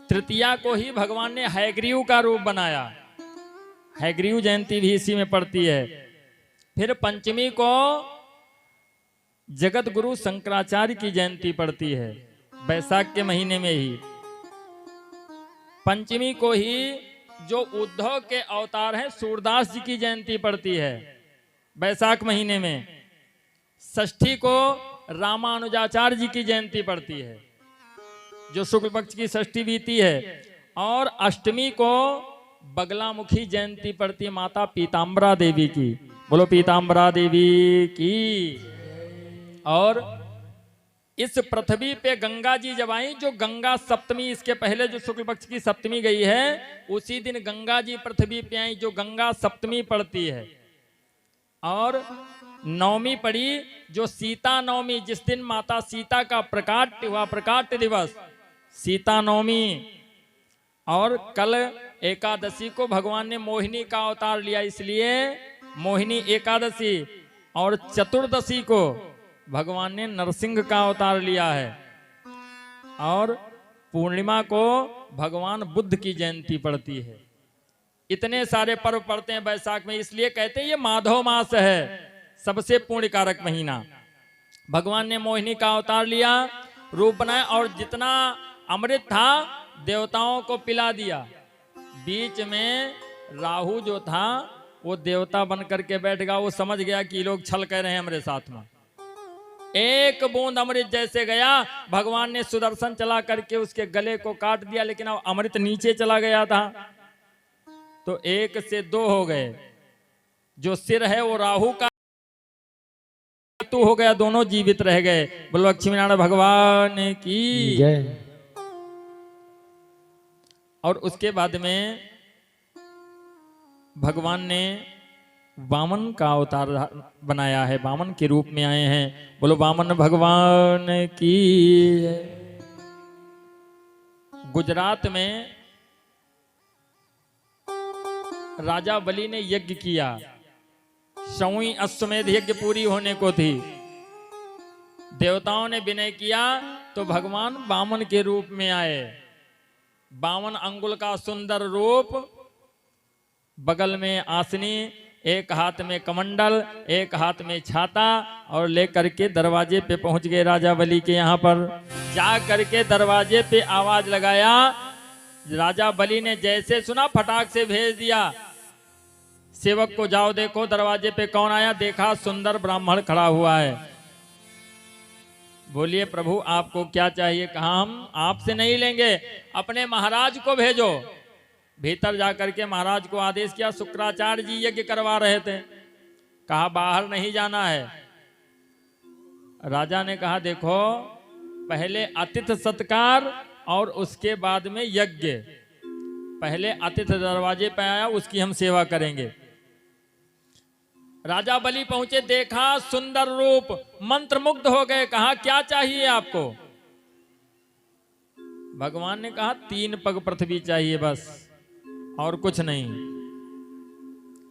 तृतीया को ही भगवान ने हयग्रीव का रूप बनाया। हयग्रीव जयंती भी इसी में पड़ती है। फिर पंचमी को जगत गुरु शंकराचार्य की जयंती पड़ती है, वैशाख के महीने में ही। पंचमी को ही जो उद्धव के अवतार हैं सूरदास जी की जयंती पड़ती है, वैशाख महीने में। षष्ठी को रामानुजाचार्य जी की जयंती पड़ती है, जो शुक्ल पक्ष की षष्ठी बीती है। और अष्टमी को बगलामुखी जयंती पड़ती है माता पीताम्बरा देवी की। बोलो पीताम्बरा देवी की। और इस पृथ्वी पे गंगा जी जब आई, जो गंगा सप्तमी, इसके पहले जो शुक्ल पक्ष की सप्तमी गई है, उसी दिन गंगा जी पृथ्वी पे आई, जो गंगा सप्तमी पड़ती है। और नवमी पड़ी जो सीता नवमी, जिस दिन माता सीता का प्रकाट हुआ, प्रकाट दिवस सीता नवमी। और कल एकादशी को भगवान ने मोहिनी का अवतार लिया, इसलिए मोहिनी एकादशी। और चतुर्दशी को भगवान ने नरसिंह का अवतार लिया है। और पूर्णिमा को भगवान बुद्ध की जयंती पड़ती है। इतने सारे पर्व पड़ते हैं वैशाख में, इसलिए कहते हैं ये माधव मास है, सबसे पुण्य कारक महीना। भगवान ने मोहिनी का अवतार लिया, रूप बनाया, और जितना अमृत था देवताओं को पिला दिया। बीच में राहु जो था वो देवता बन करके बैठ गया। वो समझ गया कि लोग छल कर रहे हैं हमारे साथ में। एक बूंद अमृत जैसे गया, भगवान ने सुदर्शन चला करके उसके गले को काट दिया, लेकिन अब अमृत नीचे चला गया था, तो एक से दो हो गए। जो सिर है वो राहु का हो गया, दोनों जीवित रह गए। बोलो लक्ष्मी नारायण भगवान की जय। और उसके बाद में भगवान ने वामन का अवतार बनाया है, वामन के रूप में आए हैं। बोलो वामन भगवान की। गुजरात में राजा बलि ने यज्ञ किया, 100वीं अश्वमेध यज्ञ पूरी होने को थी। देवताओं ने विनय किया तो भगवान वामन के रूप में आए। 52 अंगुल का सुंदर रूप, बगल में आसनी, एक हाथ में कमंडल, एक हाथ में छाता, और लेकर के दरवाजे पे पहुंच गए राजा बलि के यहाँ पर। जा करके दरवाजे पे आवाज लगाया। राजा बलि ने जैसे सुना फटाक से भेज दिया सेवक को, जाओ देखो दरवाजे पे कौन आया। देखा सुंदर ब्राह्मण खड़ा हुआ है। बोलिए प्रभु आपको क्या चाहिए? कहा हम आपसे नहीं लेंगे, अपने महाराज को भेजो। भीतर जाकर के महाराज को आदेश किया। शुक्राचार्य जी यज्ञ करवा रहे थे, कहा बाहर नहीं जाना है। राजा ने कहा देखो पहले अतिथि सत्कार और उसके बाद में यज्ञ। पहले अतिथि दरवाजे पे आया, उसकी हम सेवा करेंगे। राजा बलि पहुंचे, देखा सुंदर रूप, मंत्रमुग्ध हो गए। कहा क्या चाहिए आपको? भगवान ने कहा 3 पग पृथ्वी चाहिए बस, और कुछ नहीं।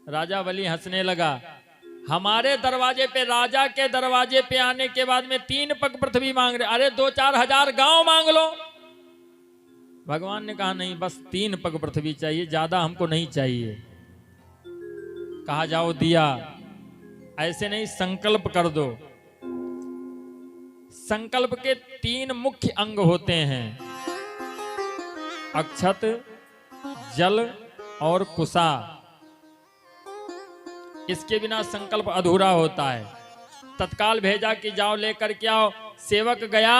राजा बलि हंसने लगा। हमारे दरवाजे पे, राजा के दरवाजे पे आने के बाद में 3 पग पृथ्वी मांग रहे? अरे 2-4 हजार गांव मांग लो। भगवान ने कहा नहीं, बस 3 पग पृथ्वी चाहिए, ज्यादा हमको नहीं चाहिए। कहा जाओ दिया। ऐसे नहीं, संकल्प कर दो। संकल्प के 3 मुख्य अंग होते हैं, अक्षत, जल और कुशा। इसके बिना संकल्प अधूरा होता है। तत्काल भेजा कि जाओ लेकर के आओ। सेवक गया,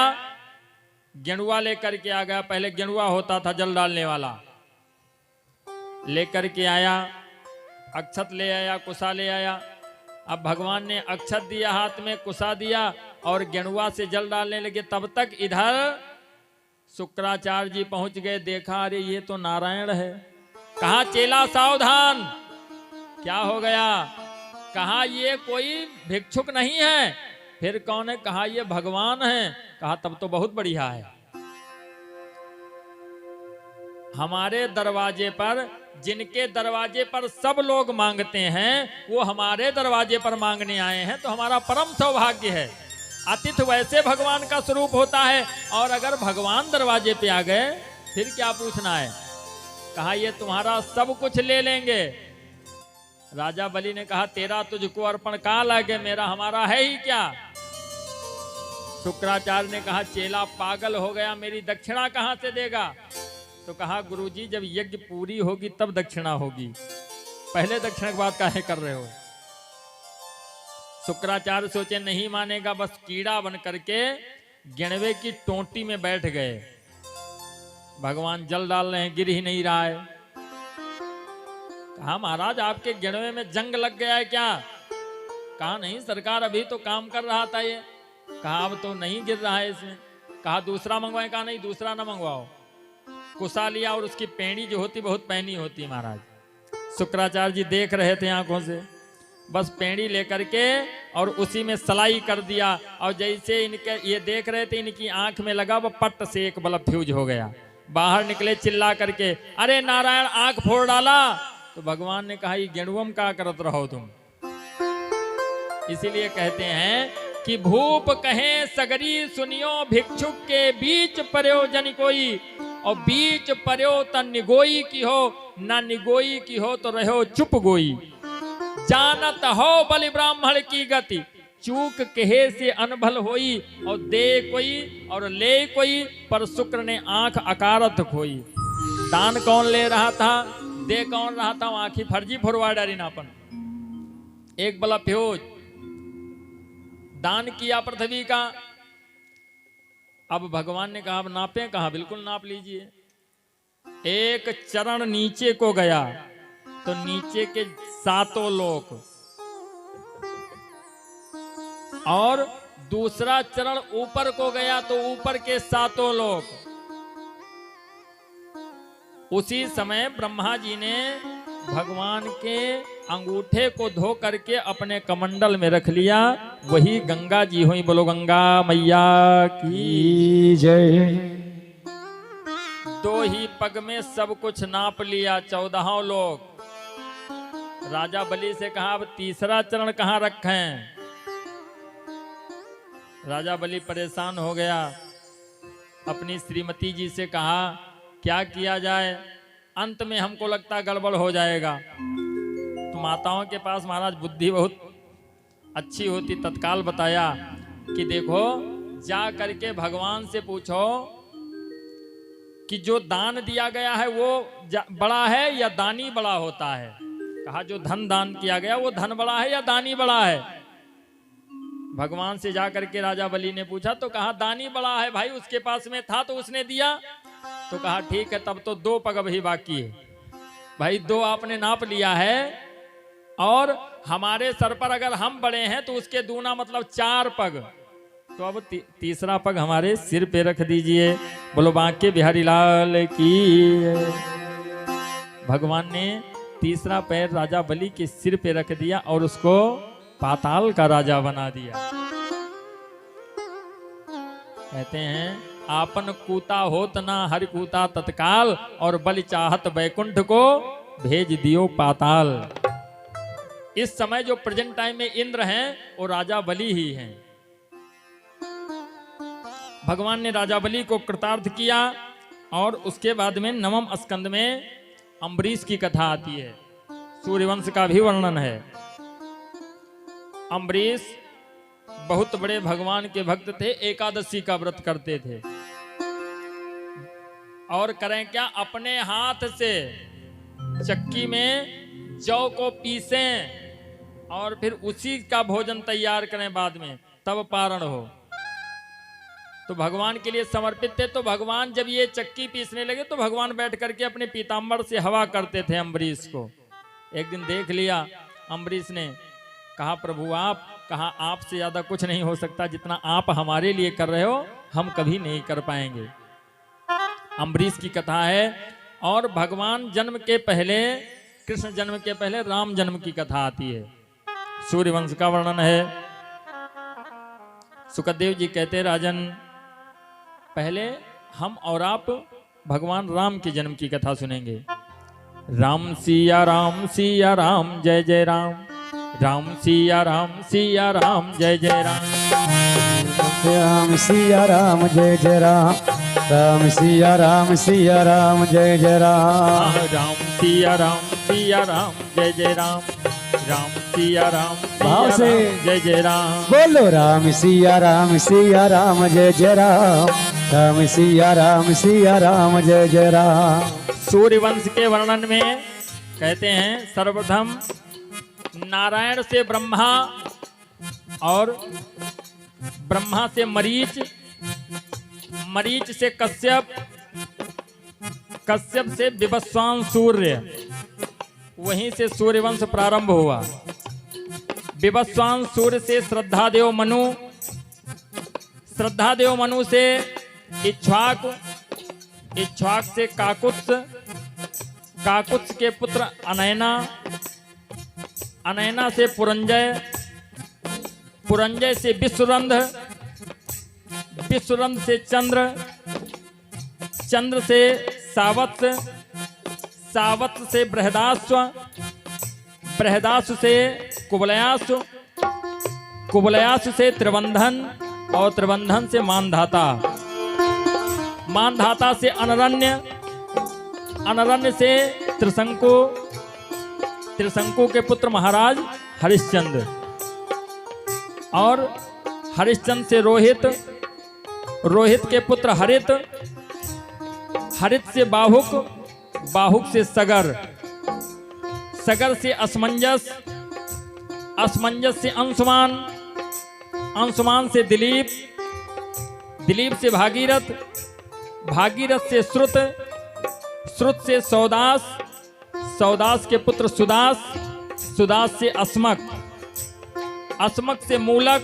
गेंडुआ लेकर के आ गया। पहले गेंडुआ होता था जल डालने वाला, लेकर के आया। अक्षत ले आया, कुशा ले आया। अब भगवान ने अक्षत दिया हाथ में, कुशा दिया और गेंडुआ से जल डालने लगे। तब तक इधर शुक्राचार्य जी पहुंच गए। देखा अरे ये तो नारायण है। कहा चेला सावधान, क्या हो गया? कहा ये कोई भिक्षुक नहीं है। फिर कौन है? कहा ये भगवान है। कहा तब तो बहुत बढ़िया है। हमारे दरवाजे पर, जिनके दरवाजे पर सब लोग मांगते हैं, वो हमारे दरवाजे पर मांगने आए हैं, तो हमारा परम सौभाग्य है। अतिथि वैसे भगवान का स्वरूप होता है, और अगर भगवान दरवाजे पे आ गए फिर क्या पूछना है। कहा ये तुम्हारा सब कुछ ले लेंगे। राजा बलि ने कहा तेरा तुझको अर्पण का लगे, मेरा हमारा है ही क्या। शुक्राचार्य ने कहा चेला पागल हो गया, मेरी दक्षिणा कहां से देगा। तो कहा गुरुजी जब यज्ञ पूरी होगी तब दक्षिणा होगी, पहले दक्षिणा की बात काहे कर रहे हो। शुक्राचार्य सोचे नहीं मानेगा, बस कीड़ा बन करके गेणवे की टोंटी में बैठ गए। भगवान जल डाल रहे हैं, गिर ही नहीं रहा है। कहा महाराज आपके गेणवे में जंग लग गया है क्या। कहा नहीं सरकार, अभी तो काम कर रहा था ये। कहा अब तो नहीं गिर रहा है इसमें। कहा दूसरा मंगवाए। कहा नहीं दूसरा ना मंगवाओ। कुसा लिया और उसकी पेड़ी जो होती बहुत पैनी होती महाराज। शुक्राचार्य जी देख रहे थे आंखों से, बस पेड़ी लेकर के और उसी में सलाई कर दिया, और जैसे इनके ये देख रहे थे इनकी आंख में लगा वो पट से एक बल्ब फ्यूज हो गया। बाहर निकले चिल्ला करके, अरे नारायण आंख फोड़ डाला। तो भगवान ने कहा ये गेणुवम का करत रहो तुम। इसीलिए कहते हैं कि भूप कहे सगरी सुनियो, भिक्षुक के बीच पर्यो जन कोई, और बीच पर्यो तन निगोई की हो, ना निगोई की हो तो रहो चुप गोई। जानत हो बलि ब्राह्मण की गति, चूक कहे से अनभल होई, और दे कोई और ले कोई, पर शुक्र ने आंख अकारत खोई। दान कौन ले रहा था, दे कौन रहा था, आंखी फर्जी फुरवा डारी नापन। एक बला फ्यूज दान किया पृथ्वी का। अब भगवान ने कहा अब नापे। कहा बिल्कुल नाप लीजिए। एक चरण नीचे को गया तो नीचे के 7 लोक, और दूसरा चरण ऊपर को गया तो ऊपर के 7 लोक। उसी समय ब्रह्मा जी ने भगवान के अंगूठे को धो करके अपने कमंडल में रख लिया। वही गंगा जी हुई। बोलो गंगा मैया की जय। 2 ही पग में सब कुछ नाप लिया, 14 लोग। राजा बलि से कहा अब तीसरा चरण कहां रखें। राजा बलि परेशान हो गया। अपनी श्रीमती जी से कहा क्या किया जाए। अंत में हमको लगता गड़बड़ हो जाएगा। तो माताओं के पास महाराज बुद्धि बहुत अच्छी होती। तत्काल बताया कि देखो जा करके भगवान से पूछो कि जो दान दिया गया है वो बड़ा है या दानी बड़ा होता है। कहा जो धन दान किया गया वो धन बड़ा है या दानी बड़ा है। भगवान से जा करके राजा बलि ने पूछा तो कहा दानी बड़ा है भाई, उसके पास में था तो उसने दिया। तो कहा ठीक है, तब तो 2 पग अभी बाकी है। भाई 2 आपने नाप लिया है, और हमारे सर पर अगर हम बड़े हैं तो उसके दूना मतलब 4 पग। तो अब तीसरा पग हमारे सिर पे रख दीजिए। बोलो बांके बिहारी लाल की। भगवान ने तीसरा पैर राजा बलि के सिर पे रख दिया और उसको पाताल का राजा बना दिया। कहते हैं आपन कूता होत ना हरि कूता तत्काल, और बलि चाहत बैकुंठ को भेज दियो पाताल। इस समय जो प्रेजेंट टाइम में इंद्र हैं वो राजा बलि ही हैं। भगवान ने राजा बलि को कृतार्थ किया, और उसके बाद में 9वें स्कंद में अम्बरीश की कथा आती है। सूर्यवंश का भी वर्णन है। अम्बरीश बहुत बड़े भगवान के भक्त थे, एकादशी का व्रत करते थे। और करें क्या, अपने हाथ से चक्की में जौ को पीसें और फिर उसी का भोजन तैयार करें बाद में, तब पारण हो। तो भगवान के लिए समर्पित थे। तो भगवान जब ये चक्की पीसने लगे तो भगवान बैठ करके अपने पीताम्बर से हवा करते थे अम्बरीश को। एक दिन देख लिया अम्बरीश ने, कहा प्रभु आप, कहा आपसे ज्यादा कुछ नहीं हो सकता, जितना आप हमारे लिए कर रहे हो हम कभी नहीं कर पाएंगे। अम्बरीश की कथा है। और भगवान जन्म के पहले, कृष्ण जन्म के पहले राम जन्म की कथा आती है। सूर्यवंश का वर्णन है। सुखदेव जी कहते राजन पहले हम और आप भगवान राम के जन्म की कथा सुनेंगे। राम सिया राम जय जय राम। राम सिया राम जय जय राम। राम सिया राम जय जय राम। राम सिया राम जय जय राम। राम सिया राम जय जय राम। राम सिया राम भाव से जय जय राम। बोलो राम सिया राम जय जय राम। राम सिया राम जय जय राम। सूर्य वंश के वर्णन में कहते हैं सर्वप्रथम नारायण से ब्रह्मा और ब्रह्मा से मरीच, मरीच से कश्यप, कश्यप से विवस्वान सूर्य, वहीं से सूर्यवंश प्रारंभ हुआ। विवस्वान सूर्य से श्रद्धादेव मनु, श्रद्धादेव मनु से इक्ष्वाक, इक्ष्वाक से काकुत्स, काकुत्स के पुत्र अनयना, अनयना से पुरंजय, पुरंजय से विश्वरंध, विश्वरंध से चंद्र, चंद्र से सावत, सावत से बृहदाश्व, बृहदाश्व से कुबलयाश्व, कुबलयाश्व से त्रिबंधन और त्रिबंधन से मानधाता, मानधाता से अनरण्य, अनरण्य से त्रिशंकु, त्रिशंकु के पुत्र महाराज हरिश्चंद्र, और हरिश्चंद्र से रोहित, रोहित के पुत्र हरित, हरित से बाहुक, बाहुक से सगर, सगर से असमंजस, असमंजस से अंशुमान, अंशुमान से दिलीप, दिलीप से भागीरथ, भागीरथ से श्रुत, श्रुत से सौदास, सौदास के पुत्र सुदास, सुदास से अस्मक, अस्मक से मूलक,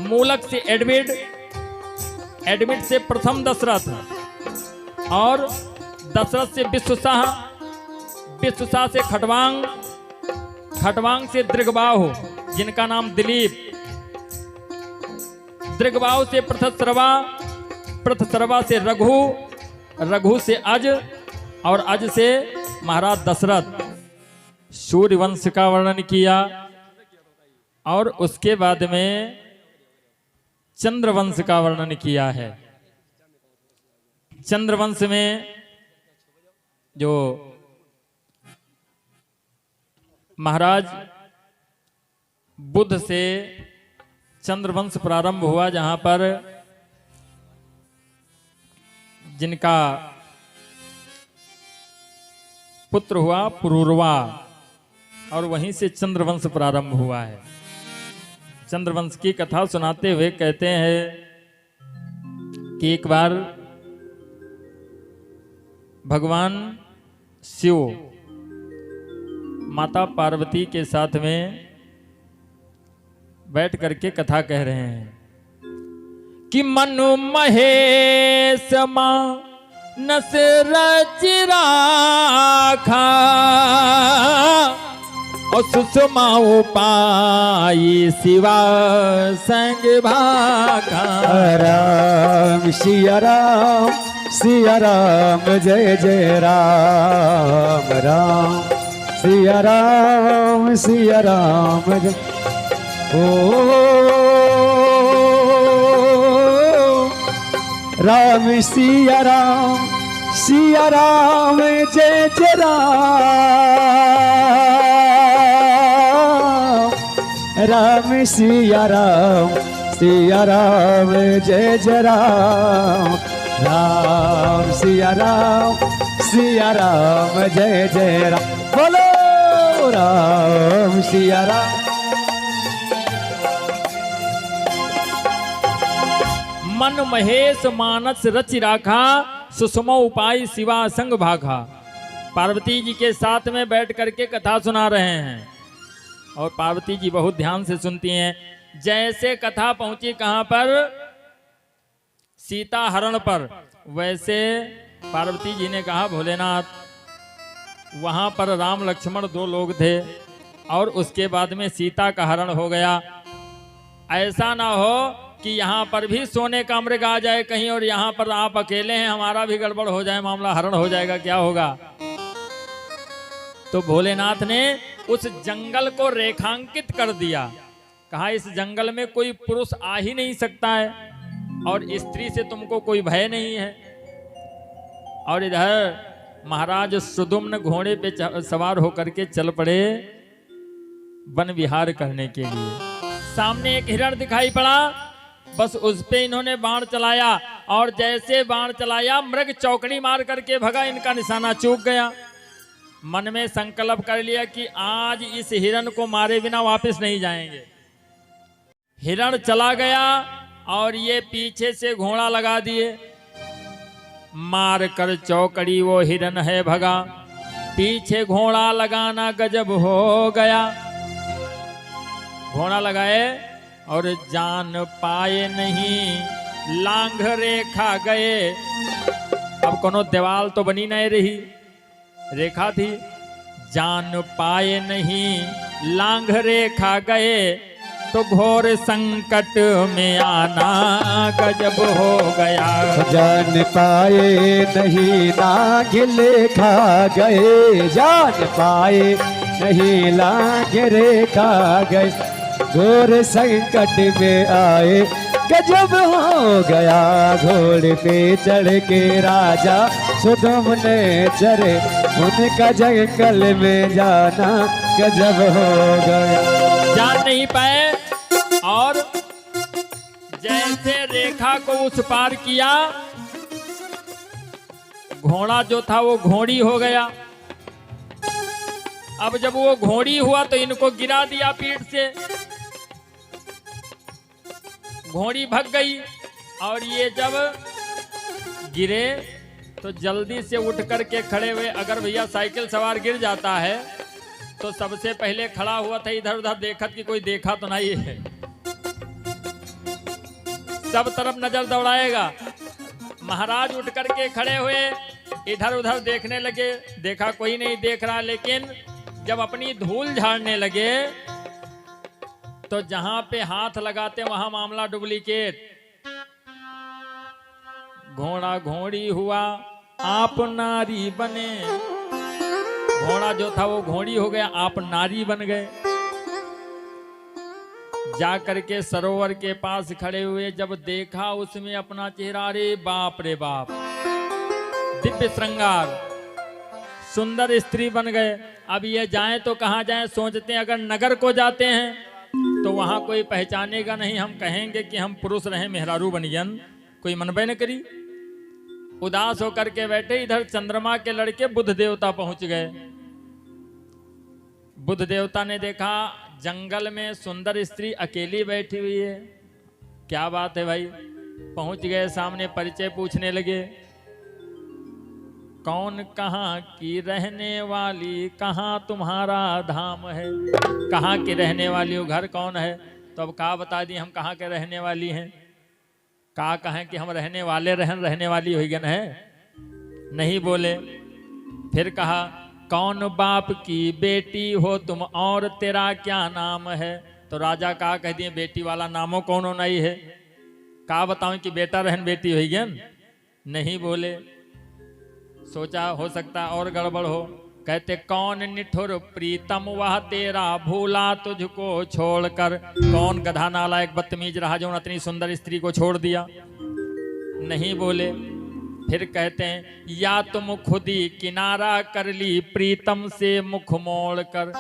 मूलक से एडविड, एडविड से प्रथम दशरथ, और दशरथ से विश्वशाह, विश्वशाह से खटवांग, खटवांग से दृगबाहु जिनका नाम दिलीप, दृगबाहु से पृथश्रवा, पृथश्रवा से रघु, रघु से अज, और अज से महाराज दशरथ। सूर्यवंश का वर्णन किया और उसके बाद में चंद्रवंश का वर्णन किया है। चंद्रवंश में जो महाराज बुद्ध से चंद्रवंश प्रारंभ हुआ, जहां पर जिनका पुत्र हुआ पुरूरवा, और वहीं से चंद्रवंश प्रारंभ हुआ है। चंद्रवंश की कथा सुनाते हुए कहते हैं कि एक बार भगवान शिव माता पार्वती के साथ में बैठ करके कथा कह रहे हैं कि मनु महेश मानस रच राखा, और सुषमा उपाई शिवा संग भागा। राम सिया राम जय जय राम। राम सिया राम जय। ओ राम सिया राम जय जय राम। राम सिया राम जय जय राम। राम सिया राम जय जय राम। बोलो राम सिया राम। मन महेश मानस रचि राखा, सुषमा उपाय शिवा संग भाखा। पार्वती जी के साथ में बैठ करके कथा सुना रहे हैं और पार्वती जी बहुत ध्यान से सुनती हैं। जैसे कथा पहुंची कहां पर, सीता हरण पर, वैसे पार्वती जी ने कहा भोलेनाथ, वहां पर राम लक्ष्मण 2 लोग थे और उसके बाद में सीता का हरण हो गया। ऐसा ना हो कि यहाँ पर भी सोने का मृग आ जाए कहीं और यहाँ पर आप अकेले हैं, हमारा भी गड़बड़ हो जाए, मामला हरण हो जाएगा, क्या होगा। तो भोलेनाथ ने उस जंगल को रेखांकित कर दिया। कहा इस जंगल में कोई पुरुष आ ही नहीं सकता है और स्त्री से तुमको कोई भय नहीं है। और इधर महाराज सुदुम्न घोड़े पे सवार होकर के चल पड़े वन विहार करने के लिए। सामने एक हिरण दिखाई पड़ा, बस उस पे इन्होंने बाण चलाया और जैसे बाण चलाया मृग चौकड़ी मार करके भगा, इनका निशाना चूक गया। मन में संकल्प कर लिया कि आज इस हिरण को मारे बिना वापस नहीं जाएंगे। हिरण चला गया और ये पीछे से घोड़ा लगा दिए, मार कर चौकड़ी वो हिरण है भगा, पीछे घोड़ा लगाना गजब हो गया। घोड़ा लगाए और जान पाए नहीं, लांघ रेखा गए। अब कोनो दीवाल तो बनी नहीं रही, रेखा थी। जान पाए नहीं, लांघ रेखा गए, तो घोर संकट में आना गजब हो गया। जान पाए नहीं, लांघ रेखा गए, जान पाए नहीं, लांघ रेखा गए, घोर संकट में आए गजब हो गया। घोड़े पे चढ़ के राजा सुदुम्न चढ़े, उनका जंगल में जाना गजब हो गया। जान नहीं पाए और जैसे रेखा को उस पार किया, घोड़ा जो था वो घोड़ी हो गया। अब जब वो घोड़ी हुआ तो इनको गिरा दिया पीठ से, घोड़ी भग गई। और ये जब गिरे तो जल्दी से उठ करके खड़े हुए। अगर भैया साइकिल सवार गिर जाता है तो सबसे पहले खड़ा हुआ था, इधर उधर देखत कि कोई देखा तो नहीं है, सब तरफ नजर दौड़ाएगा। महाराज उठ करके खड़े हुए, इधर उधर देखने लगे, देखा कोई नहीं देख रहा। लेकिन जब अपनी धूल झाड़ने लगे तो जहां पे हाथ लगाते वहां मामला डुप्लीकेट। घोड़ा घोड़ी हुआ, आप नारी बने। घोड़ा जो था वो घोड़ी हो गया, आप नारी बन गए। जा करके सरोवर के पास खड़े हुए, जब देखा उसमें अपना चेहरा, रे बाप रे बाप, दिव्य श्रृंगार, सुंदर स्त्री बन गए। अब ये जाएं तो कहां जाएं, सोचते हैं अगर नगर को जाते हैं तो वहां कोई पहचानेगा नहीं, हम कहेंगे कि हम पुरुष रहे मेहरारू बनियन, कोई मनबे न करी। उदास होकर के बैठे। इधर चंद्रमा के लड़के बुध देवता पहुंच गए। बुध देवता ने देखा जंगल में सुंदर स्त्री अकेली बैठी हुई है, क्या बात है भाई। पहुंच गए सामने, परिचय पूछने लगे, कौन कहाँ की रहने वाली, कहाँ तुम्हारा धाम है, कहाँ की रहने वाली हो, घर कौन है। तो अब कहा बता दी हम कहाँ के रहने वाली हैं। कहा कहें कि हम रहने वाले रहने वाली हुई गन है, नहीं बोले। फिर कहा कौन बाप की बेटी हो तुम और तेरा क्या नाम है। तो राजा कहा कह दिए बेटी वाला नामो कौन हो नहीं है। कहा बताऊं कि बेटा रहन बेटी हुई गन, नहीं बोले। सोचा हो सकता और गड़बड़ हो। कहते कौन निठुर प्रीतम वह तेरा भूला तुझको छोड़कर। कौन गधा नालायक बदतमीज रहा जो इतनी सुंदर स्त्री को छोड़ दिया, नहीं बोले। फिर कहते हैं या तुम खुद ही किनारा कर ली प्रीतम से मुख मोड़ कर।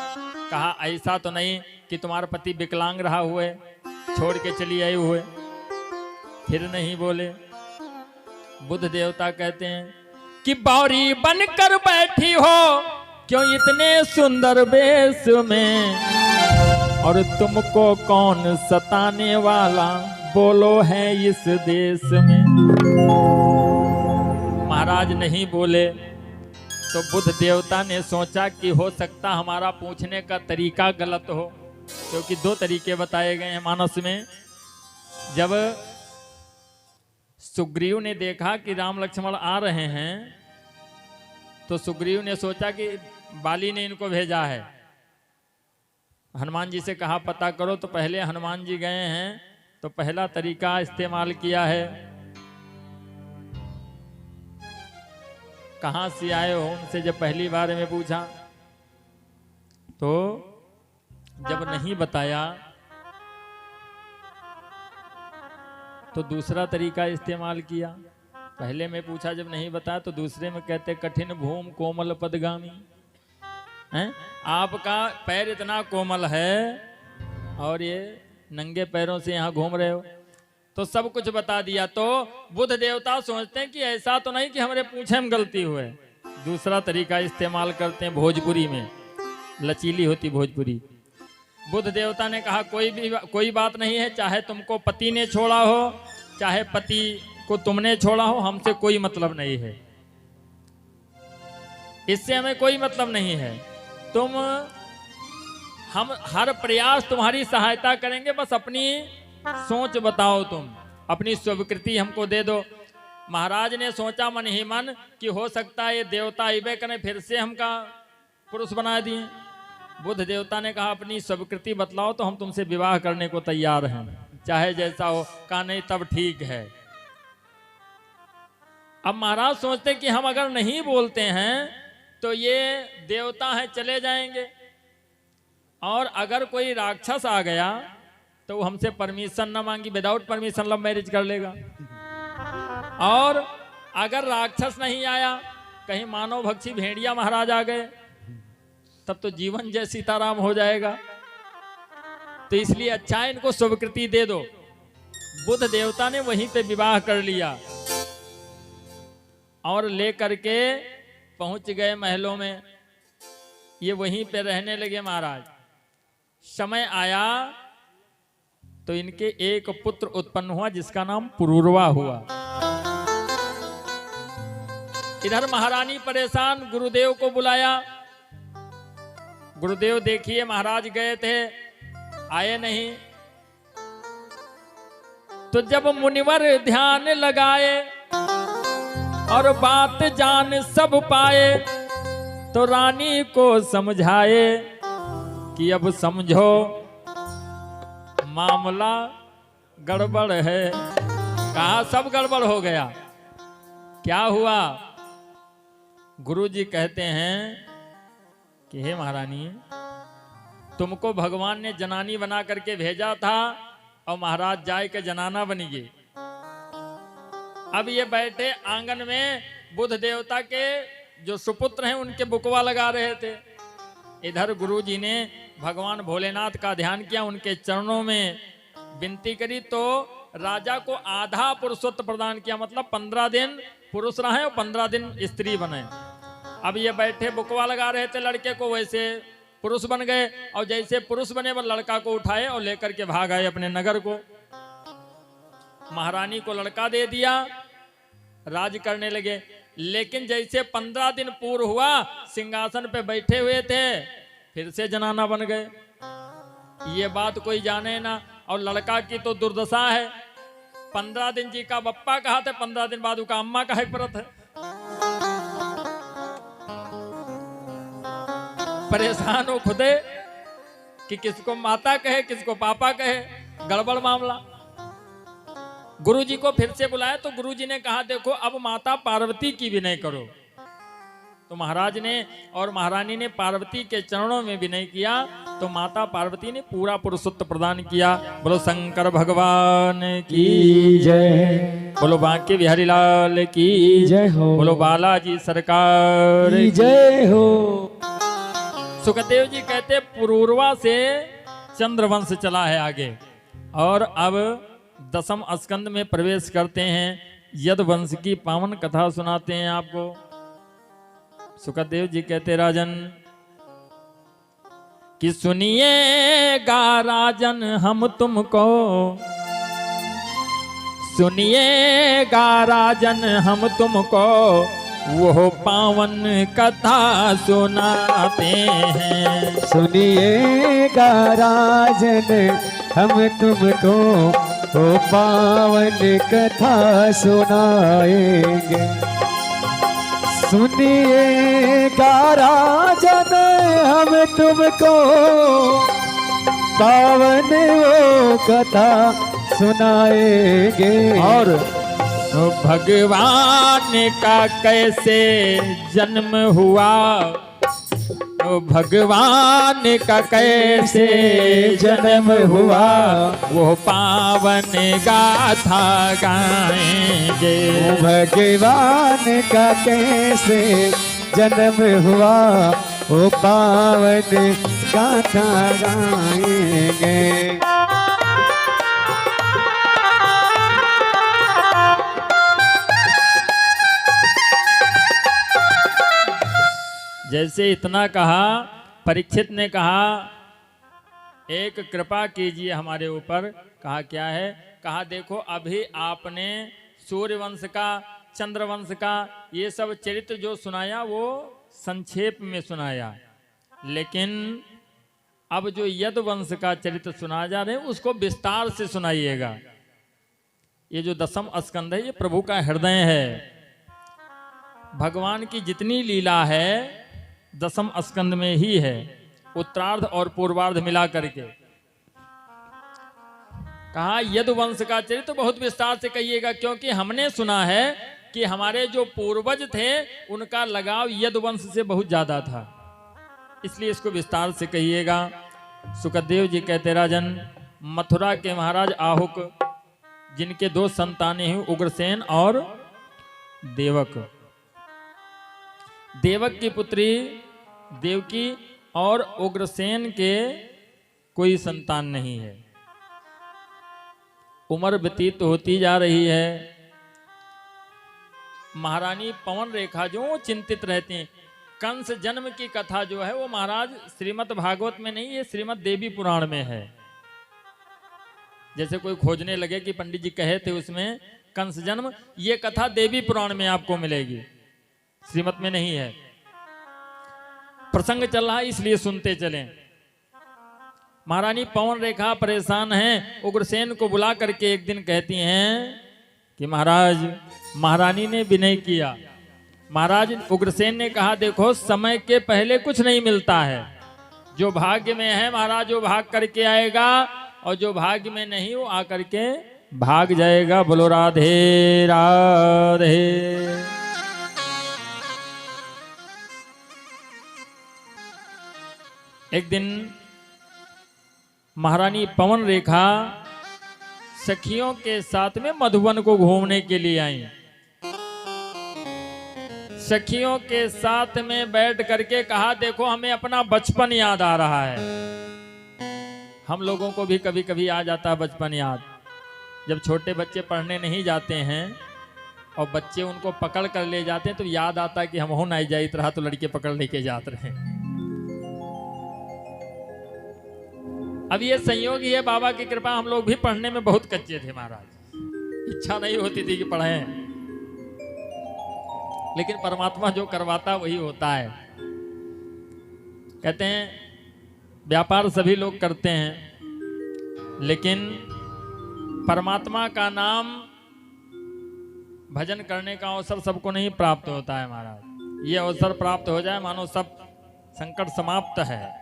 कहा ऐसा तो नहीं कि तुम्हारा पति विकलांग रहा हुए छोड़ के चली आई हुए, फिर नहीं बोले। बुध देवता कहते हैं कि बावरी बनकर बैठी हो क्यों इतने सुंदर वेश में, और तुमको कौन सताने वाला बोलो है इस देश में। महाराज नहीं बोले तो बुध देवता ने सोचा कि हो सकता हमारा पूछने का तरीका गलत हो, क्योंकि दो तरीके बताए गए हैं मानस में। जब सुग्रीव ने देखा कि राम लक्ष्मण आ रहे हैं तो सुग्रीव ने सोचा कि बाली ने इनको भेजा है। हनुमान जी से कहा पता करो, तो पहले हनुमान जी गए हैं तो पहला तरीका इस्तेमाल किया है, कहां से आए हो उनसे जब पहली बार में पूछा तो जब नहीं बताया तो दूसरा तरीका इस्तेमाल किया। पहले में पूछा जब नहीं बताया तो दूसरे में कहते कठिन भूम कोमल पदगामी, हैं आपका पैर इतना कोमल है और ये नंगे पैरों से यहाँ घूम रहे हो, तो सब कुछ बता दिया। तो बुद्ध देवता सोचते हैं कि ऐसा तो नहीं कि हमारे पूछे में गलती हुए। दूसरा तरीका इस्तेमाल करते हैं भोजपुरी में, लचीली होती भोजपुरी। बुद्ध देवता ने कहा कोई बात नहीं है, चाहे तुमको पति ने छोड़ा हो चाहे पति को तुमने छोड़ा हो, हमसे कोई मतलब नहीं है, इससे हमें कोई मतलब नहीं है। हम हर प्रयास तुम्हारी सहायता करेंगे, बस अपनी सोच बताओ, तुम अपनी स्वीकृति हमको दे दो। महाराज ने सोचा मन ही मन कि हो सकता है ये देवता इबे करें, फिर से हमका पुरुष बना दिए। बुद्ध देवता ने कहा अपनी स्वीकृति बतलाओ तो हम तुमसे विवाह करने को तैयार हैं, चाहे जैसा हो। कहा नहीं तब ठीक है। अब महाराज सोचते कि हम अगर नहीं बोलते हैं तो ये देवता हैं चले जाएंगे, और अगर कोई राक्षस आ गया तो वो हमसे परमिशन न मांगी, विदाउट परमिशन लव मैरिज कर लेगा। और अगर राक्षस नहीं आया, कहीं मानव भक्षी भेड़िया महाराज आ गए, तब तो जीवन जय सीताराम हो जाएगा। तो इसलिए अच्छा इनको स्वीकृति दे दो। बुद्ध देवता ने वहीं पे विवाह कर लिया और लेकर के पहुंच गए महलों में। ये वहीं पे रहने लगे महाराज। समय आया तो इनके एक पुत्र उत्पन्न हुआ जिसका नाम पुरूरवा हुआ। इधर महारानी परेशान, गुरुदेव को बुलाया। गुरुदेव देखिए महाराज गए थे, आए नहीं। तो जब मुनिवर ध्यान लगाए और बात जान सब पाए, तो रानी को समझाए कि अब समझो मामला गड़बड़ है। कहा सब गड़बड़ हो गया। क्या हुआ? गुरुजी कहते हैं कि हे महारानी, तुमको भगवान ने जनानी बना करके भेजा था और महाराज जाए के जनाना बनी गई। अब ये बैठे आंगन में बुद्ध देवता के जो सुपुत्र हैं उनके बुकवा लगा रहे थे। इधर गुरुजी ने भगवान भोलेनाथ का ध्यान किया, उनके चरणों में विनती करी, तो राजा को आधा पुरुषत्व प्रदान किया। मतलब 15 दिन पुरुष रहे और 15 दिन स्त्री बने। अब ये बैठे बुकवा लगा रहे थे लड़के को, वैसे पुरुष बन गए, और जैसे पुरुष बने वो लड़का को उठाए और लेकर के भाग आए अपने नगर को। महारानी को लड़का दे दिया, राज करने लगे। लेकिन जैसे 15 दिन पूर्व हुआ, सिंहासन पे बैठे हुए थे, फिर से जनाना बन गए। ये बात कोई जाने ना। और लड़का की तो दुर्दशा है, 15 दिन जी का बप्पा कहा था, 15 दिन बाद उसका अम्मा का है परत है। परेशान हो खुदे कि किसको माता कहे किसको पापा कहे, गड़बड़ मामला। गुरुजी को फिर से बुलाया तो गुरुजी ने कहा देखो अब माता पार्वती की विनय करो। तो महाराज ने और महारानी ने पार्वती के चरणों में विनय किया, तो माता पार्वती ने पूरा पुरुषत्व प्रदान किया। बोलो शंकर भगवान की जय, बोलो बांके बिहारी लाल की जय हो, बोलो बालाजी सरकार की जय हो। सुखदेव जी कहते पुरूरवा से चंद्रवंश चला है आगे, और अब 10वें स्कंद में प्रवेश करते हैं। यद वंश की पावन कथा सुनाते हैं आपको। सुखदेव जी कहते राजन कि सुनिएगा राजन हम तुमको, सुनिएगा राजन हम तुमको, वो पावन कथा सुनाते हैं। सुनिएगा राजन हम तुमको, वो पावन कथा सुनाएंगे। सुनिएगा राजन हम तुमको, पावन वो कथा सुनाएंगे। और भगवान का कैसे जन्म हुआ, भगवान का कैसे जन्म हुआ, वो पावन गाथा गाएंगे। भगवान का कैसे जन्म हुआ, वो पावन गाथा गाएंगे। जैसे इतना कहा, परीक्षित ने कहा एक कृपा कीजिए हमारे ऊपर। कहा क्या है? कहा देखो अभी आपने सूर्यवंश का, चंद्रवंश का ये सब चरित्र जो सुनाया वो संक्षेप में सुनाया, लेकिन अब जो यदुवंश का चरित्र सुनाया जा रहे हैं उसको विस्तार से सुनाइएगा। ये जो 10वां स्कंद है ये प्रभु का हृदय है। भगवान की जितनी लीला है 10वां स्कंद में ही है, उत्तरार्ध और पूर्वार्ध मिला करके। कहा यदुवंश का चरित्र बहुत विस्तार से कहिएगा, क्योंकि हमने सुना है कि हमारे जो पूर्वज थे उनका लगाव यदुवंश से बहुत ज्यादा था, इसलिए इसको विस्तार से कहिएगा। सुखदेव जी कहते राजन, मथुरा के महाराज आहुक जिनके 2 संतानें हैं, उग्रसेन और देवक। देवक की पुत्री देवकी और उग्रसेन के कोई संतान नहीं है। उम्र व्यतीत होती जा रही है। महारानी पवन रेखा जो चिंतित रहती हैं। कंस जन्म की कथा जो है वो महाराज श्रीमद् भागवत में नहीं, ये श्रीमद् देवी पुराण में है। जैसे कोई खोजने लगे कि पंडित जी कहे थे उसमें कंस जन्म, ये कथा देवी पुराण में आपको मिलेगी, श्रीमत में नहीं है। प्रसंग चल रहा है इसलिए सुनते चलें। महारानी पवन रेखा परेशान हैं, उग्रसेन को बुला करके एक दिन कहती हैं कि महाराज, महारानी ने विनय किया। महाराज उग्रसेन ने कहा देखो समय के पहले कुछ नहीं मिलता है, जो भाग्य में है महाराज वो भाग करके आएगा, और जो भाग्य में नहीं वो आकर के भाग जाएगा। बोलो राधे राधे। एक दिन महारानी पवन रेखा सखियों के साथ में मधुवन को घूमने के लिए आई। सखियों के साथ में बैठ करके कहा देखो हमें अपना बचपन याद आ रहा है। हम लोगों को भी कभी कभी आ जाता है बचपन याद। जब छोटे बच्चे पढ़ने नहीं जाते हैं और बच्चे उनको पकड़ कर ले जाते हैं तो याद आता है कि हम हो नहीं जाए रहा तो लड़के पकड़ लेके जाते रहे। अब ये संयोग ही है, बाबा की कृपा, हम लोग भी पढ़ने में बहुत कच्चे थे महाराज, इच्छा नहीं होती थी कि पढ़ें, लेकिन परमात्मा जो करवाता वही होता है। कहते हैं व्यापार सभी लोग करते हैं, लेकिन परमात्मा का नाम भजन करने का अवसर सबको नहीं प्राप्त होता है महाराज। ये अवसर प्राप्त हो जाए मानो सब संकट समाप्त है।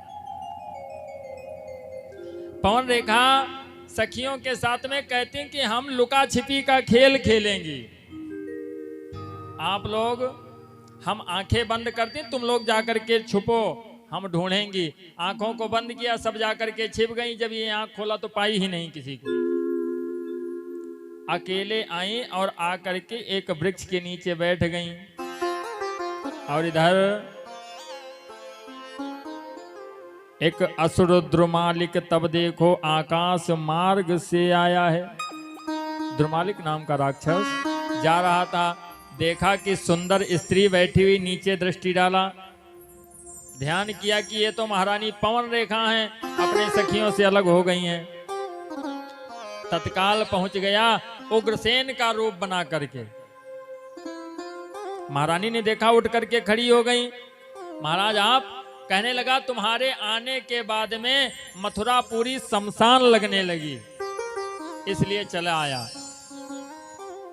पवन रेखा सखियों के साथ में कहती हैं कि हम लुका छिपी का खेल खेलेंगी। आप लोग, हम आंखें बंद करते हैं, तुम लोग जाकर के छुपो, हम ढूंढेंगी। आंखों को बंद किया, सब जाकर के छिप गई। जब ये आंख खोला तो पाई ही नहीं किसी को। अकेले आई और आकर के एक वृक्ष के नीचे बैठ गई। और इधर एक असुर द्रुमालिक तब देखो आकाश मार्ग से आया है। द्रुमालिक नाम का राक्षस जा रहा था, देखा कि सुंदर स्त्री बैठी हुई, नीचे दृष्टि डाला, ध्यान किया कि ये तो महारानी पवन रेखा हैं, अपने सखियों से अलग हो गई हैं। तत्काल पहुंच गया उग्रसेन का रूप बना करके। महारानी ने देखा, उठ करके खड़ी हो गई। महाराज आप, कहने लगा तुम्हारे आने के बाद में मथुरा पूरी शमशान लगने लगी, इसलिए चला आया।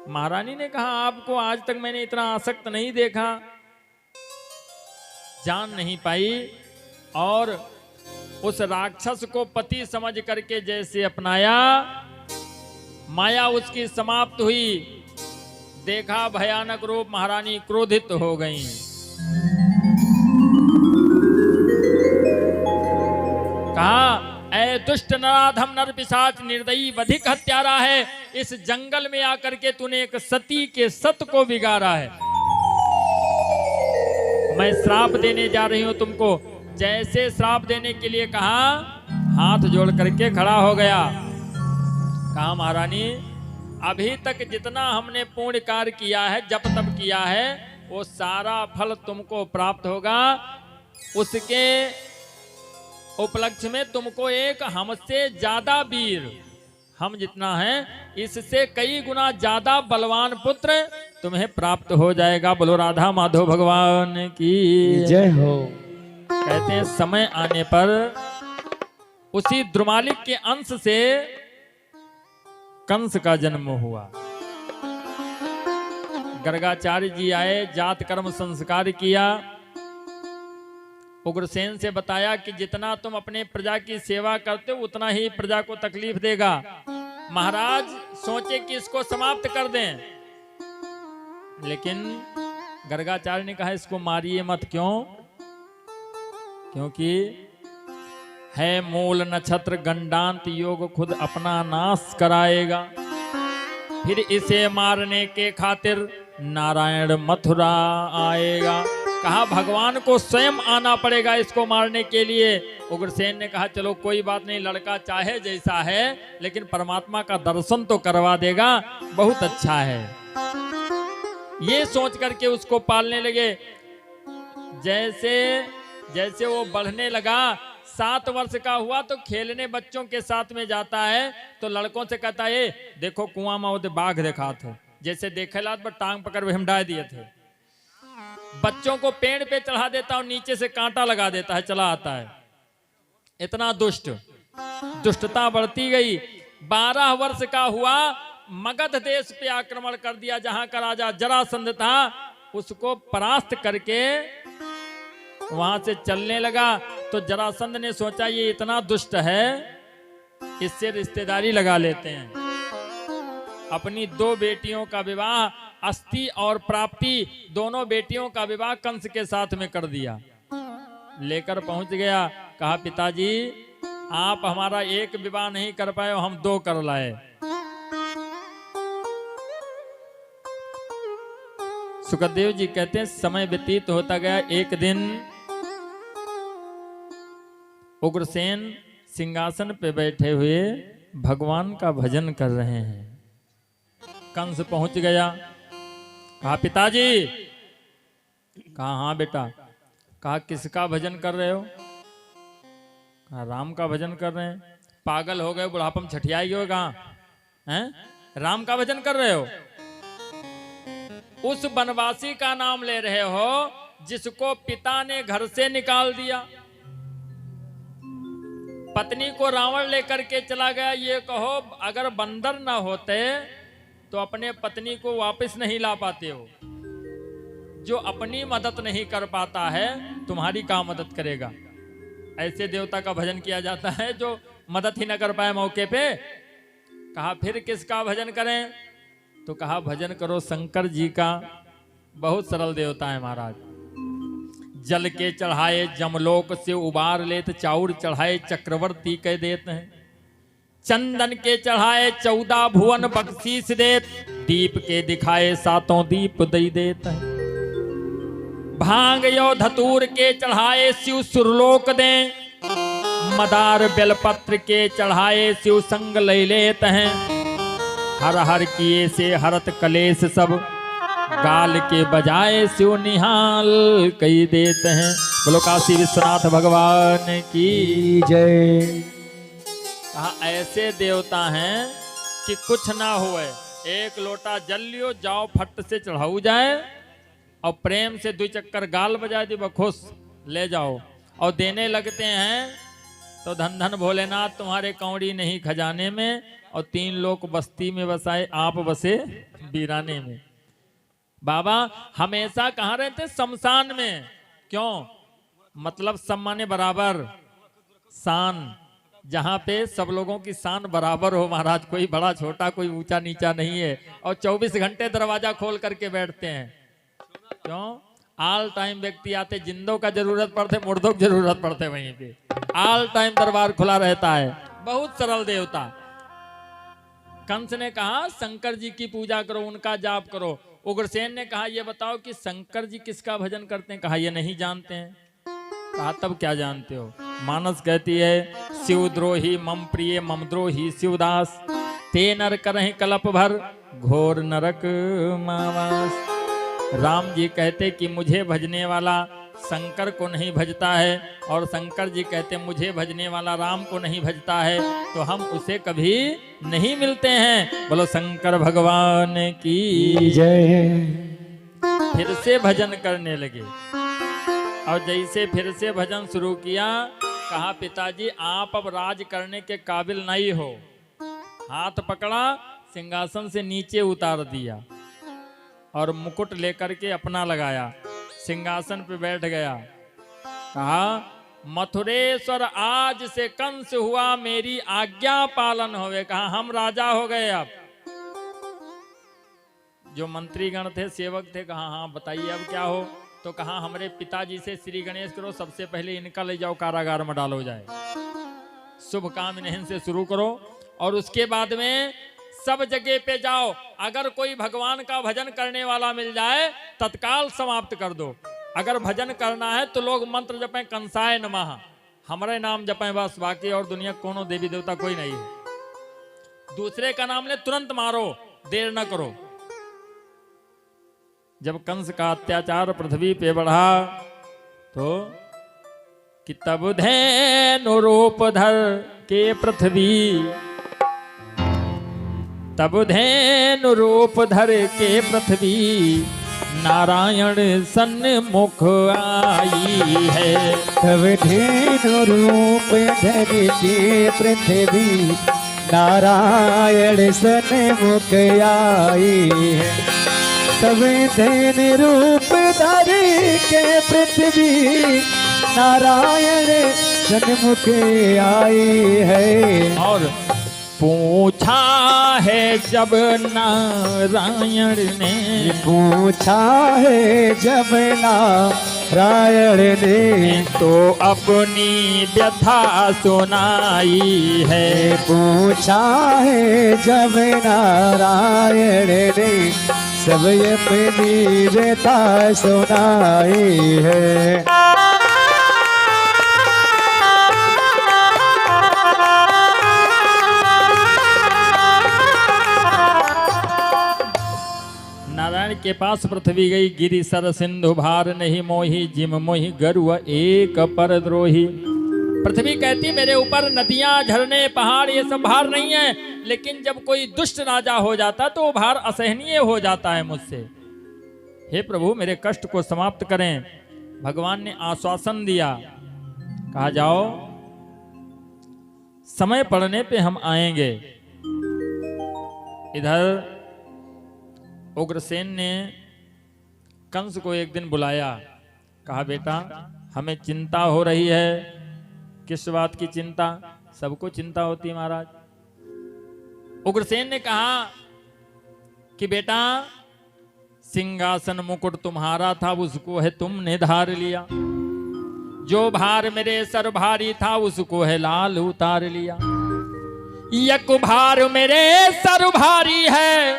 महारानी ने कहा आपको आज तक मैंने इतना आसक्त नहीं देखा। जान नहीं पाई और उस राक्षस को पति समझ करके जैसे अपनाया, माया उसकी समाप्त हुई। देखा भयानक रूप, महारानी क्रोधित हो गईं। कहा, ऐ दुष्ट नराधम नर पिशाच निर्दयी वधिक हत्यारा है, इस जंगल में आकर के तूने एक सती के सत को बिगाड़ा है। मैं श्राप देने जा रही हूं तुमको। जैसे श्राप देने के लिए कहा, हाथ जोड़ करके खड़ा हो गया। कहा, महारानी अभी तक जितना हमने पुण्य कार्य किया है, जप तप किया है, वो सारा फल तुमको प्राप्त होगा। उसके उपलक्ष्य में तुमको एक हमसे ज्यादा वीर, हम जितना है इससे कई गुना ज्यादा बलवान पुत्र तुम्हें प्राप्त हो जाएगा। बोलो राधा माधव भगवान की जय हो। कहते हैं समय आने पर उसी द्रुमालिक के अंश से कंस का जन्म हुआ। गर्गाचार्य जी आए, जात कर्म संस्कार किया। उग्रसेन से बताया कि जितना तुम अपने प्रजा की सेवा करते हो उतना ही प्रजा को तकलीफ देगा। महाराज सोचे कि इसको समाप्त कर दें, लेकिन गर्गाचार्य ने कहा इसको मारिए मत। क्यों? क्योंकि है मूल नक्षत्र गंडांत योग, खुद अपना नाश कराएगा। फिर इसे मारने के खातिर नारायण मथुरा आएगा। कहा भगवान को स्वयं आना पड़ेगा इसको मारने के लिए। उग्रसेन ने कहा चलो कोई बात नहीं, लड़का चाहे जैसा है लेकिन परमात्मा का दर्शन तो करवा देगा, बहुत अच्छा है। ये सोच करके उसको पालने लगे। जैसे जैसे वो बढ़ने लगा, 7 वर्ष का हुआ तो खेलने बच्चों के साथ में जाता है तो लड़कों से कहता है देखो कुआं में वो बाघ देखा थे, जैसे देखे लात पर टांग पकड़ हम डाल दिए थे। बच्चों को पेड़ पे चढ़ा देता और नीचे से कांटा लगा देता है, चला आता है। इतना दुष्ट, दुष्टता बढ़ती गई। 12 वर्ष का हुआ, मगध देश पे आक्रमण कर दिया। जहां का राजा जरासंध था उसको परास्त करके वहां से चलने लगा। तो जरासंध ने सोचा ये इतना दुष्ट है, इससे रिश्तेदारी लगा लेते हैं। अपनी 2 बेटियों का विवाह, अस्ति और प्राप्ति, दोनों बेटियों का विवाह कंस के साथ में कर दिया। लेकर पहुंच गया, कहा पिताजी आप हमारा एक विवाह नहीं कर पाए, हम 2 कर लाए। सुखदेव जी कहते हैं समय व्यतीत होता गया। एक दिन उग्रसेन सिंहासन पे बैठे हुए भगवान का भजन कर रहे हैं। कंस पहुंच गया, कहा पिताजी। कहा हाँ बेटा। कहा किसका भजन कर रहे हो? कहा राम का भजन कर रहे हैं। पागल हो गए, बुढ़ापम छठियाई हो कहा हैं? राम का भजन कर रहे हो? उस वनवासी का नाम ले रहे हो जिसको पिता ने घर से निकाल दिया। पत्नी को रावण लेकर के चला गया। ये कहो अगर बंदर ना होते तो अपने पत्नी को वापस नहीं ला पाते हो। जो अपनी मदद नहीं कर पाता है तुम्हारी क्या मदद करेगा? ऐसे देवता का भजन किया जाता है जो मदद ही न कर पाए मौके पे। कहा फिर किसका भजन करें? तो कहा भजन करो शंकर जी का। बहुत सरल देवता है महाराज। जल के चढ़ाए जमलोक से उबार लेत, चाउर चढ़ाए चक्रवर्ती कह देते हैं। चंदन के चढ़ाए 14 भुवन बख्शीश देत, दीप के दिखाए 7 दीप दई देत है। भांग यो धतूर के चढ़ाए शिव सुरलोक दे, मदार बेलपत्र के चढ़ाए शिव संग लय लेत हैं। हर हर किए से हरत कलेश सब, गाल के बजाए शिव निहाल कही देते हैं। बोलो काशी विश्वनाथ भगवान की जय। कहा ऐसे देवता हैं कि कुछ ना हुए, एक लोटा जल लियो जाओ फट से चढ़ाऊ जाए और प्रेम से 2 चक्कर गाल बजा दी खुश ले जाओ। और देने लगते हैं तो धन धन भोलेनाथ तुम्हारे कौड़ी नहीं खजाने में, और 3 लोग बस्ती में बसाए आप बसे वीराने में। बाबा हमेशा कहाँ रहते? शमशान में। क्यों? मतलब सम्माने बराबर शान। जहाँ पे सब लोगों की शान बराबर हो महाराज, कोई बड़ा छोटा कोई ऊंचा नीचा नहीं है, और 24 घंटे दरवाजा खोल करके बैठते हैं। क्यों? ऑल टाइम व्यक्ति आते, जिंदों का जरूरत पड़ते, मुर्दों की जरूरत पड़ते, वहीं पे ऑल टाइम दरबार खुला रहता है। बहुत सरल देवता। कंस ने कहा शंकर जी की पूजा करो, उनका जाप करो। उग्रसेन ने कहा ये बताओ कि शंकर जी किसका भजन करते हैं? कहा ये नहीं जानते हैं। कहा तब क्या जानते हो? मानस कहती है शिवद्रोही मम प्रिय मम द्रोही शिवदास, ते नर करहि कलप भर घोर नरक मावास। राम जी कहते कि मुझे भजने वाला शंकर को नहीं भजता है, और शंकर जी कहते मुझे भजने वाला राम को नहीं भजता है, तो हम उसे कभी नहीं मिलते हैं। बोलो शंकर भगवान की जय। फिर से भजन करने लगे, और जैसे फिर से भजन शुरू किया, कहा पिताजी आप अब राज करने के काबिल नहीं हो। हाथ पकड़ा, सिंहासन से नीचे उतार दिया, और मुकुट लेकर के अपना लगाया, सिंहासन पे बैठ गया। कहा मथुरेश्वर आज से कंस हुआ, मेरी आज्ञा पालन होवे। कहा हम राजा हो गए। अब जो मंत्रीगण थे, सेवक थे, कहा हाँ बताइए अब क्या हो? तो कहा हमारे पिताजी से श्री गणेश करो, सबसे पहले इनका ले जाओ कारागार में डालो जाए, शुभ काम इन्हीं से शुरू करो, और उसके बाद में सब जगह पे जाओ, अगर कोई भगवान का भजन करने वाला मिल जाए तत्काल समाप्त कर दो। अगर भजन करना है तो लोग मंत्र जपें कंसाय नमः, हमारे नाम जपें बस, बाकी और दुनिया कोनो देवी देवता कोई नहीं है। दूसरे का नाम ले तुरंत मारो, देर न करो। जब कंस का अत्याचार पृथ्वी पे बढ़ा तो कि तब धेनु रूप धर के पृथ्वी, तब धेनु रूप धर के पृथ्वी, नारायण सन्मुख आई है। तब धेनु रूप धर के पृथ्वी, नारायण सन्मुख आई है। तब धेनु रूप धर के पृथ्वी, नारायण सन्मुख आई है। और पूछा है जब नारायण ने, पूछा है जब नारायण ने, तो अपनी व्यथा सुनाई है। पूछा है जब नारायण ने, सब अपनी व्यथा सुनाई है। नारायण के पास पृथ्वी गई, गिरी सर सिंधु भार नहीं मोही, जिम मोहि गर्व एक पर द्रोही। पृथ्वी कहती मेरे ऊपर नदियां झरने पहाड़ ये सब भार नहीं है, लेकिन जब कोई दुष्ट राजा हो जाता तो वो भार असहनीय हो जाता है मुझसे। हे प्रभु मेरे कष्ट को समाप्त करें। भगवान ने आश्वासन दिया, कहा जाओ समय पड़ने पे हम आएंगे। इधर उग्रसेन ने कंस को एक दिन बुलाया, कहा बेटा हमें चिंता हो रही है। किस बात की चिंता? सबको चिंता होती है महाराज। उग्रसेन ने कहा कि बेटा सिंहासन मुकुट तुम्हारा था, उसको है तुमने धार लिया। जो भार मेरे सर भारी था, उसको है लाल उतार लिया। यक भार मेरे सर भारी है,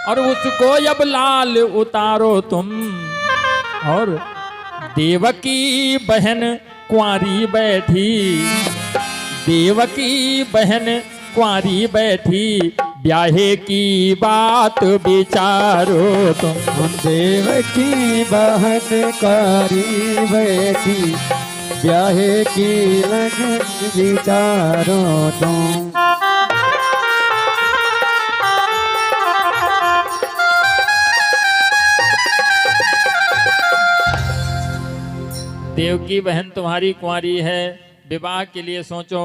और उसको अब लाल उतारो तुम। और देवकी बहन कुंवारी बैठी, देवकी बहन कुंवारी बैठी, ब्याहे की बात विचारो तुम। देवकी बहन कुंवारी बैठी, ब्याहे की लगन विचारो तुम। देवकी बहन तुम्हारी कुंवारी है, विवाह के लिए सोचो।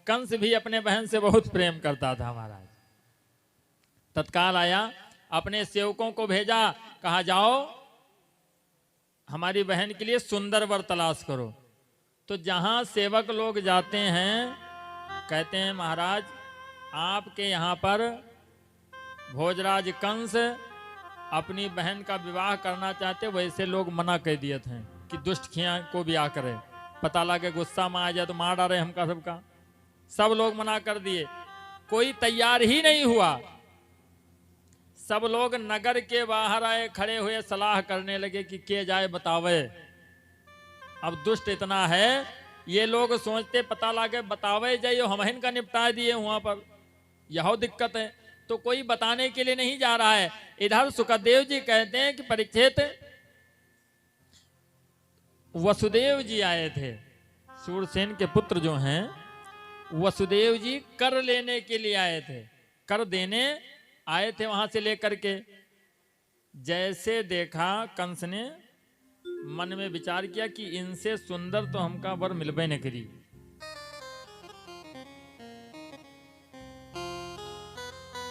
कंस भी अपने बहन से बहुत प्रेम करता था महाराज। तत्काल आया, अपने सेवकों को भेजा, कहा जाओ हमारी बहन के लिए सुंदर वर तलाश करो। तो जहां सेवक लोग जाते हैं कहते हैं महाराज आपके यहाँ पर भोजराज कंस अपनी बहन का विवाह करना चाहते, वैसे लोग मना कर दिए थे कि दुष्ट खिया को ब्याह करे, पता लगे गुस्सा में आ जाए तो मार डाले हमका सबका। सब लोग मना कर दिए, कोई तैयार ही नहीं हुआ। सब लोग नगर के बाहर आए, खड़े हुए सलाह करने लगे कि के जाए बतावे। अब दुष्ट इतना है, ये लोग सोचते पता लगे बतावे जाइए हम इनका निपटा दिए वहां पर, यह दिक्कत है। तो कोई बताने के लिए नहीं जा रहा है। इधर सुखदेव जी कहते हैं कि परीक्षित वसुदेव जी आए थे, सूरसेन के पुत्र जो हैं वसुदेव जी कर लेने के लिए आए थे, कर देने आए थे वहां से लेकर के। जैसे देखा कंस ने मन में विचार किया कि इनसे सुंदर तो हमका वर मिलबे न करी।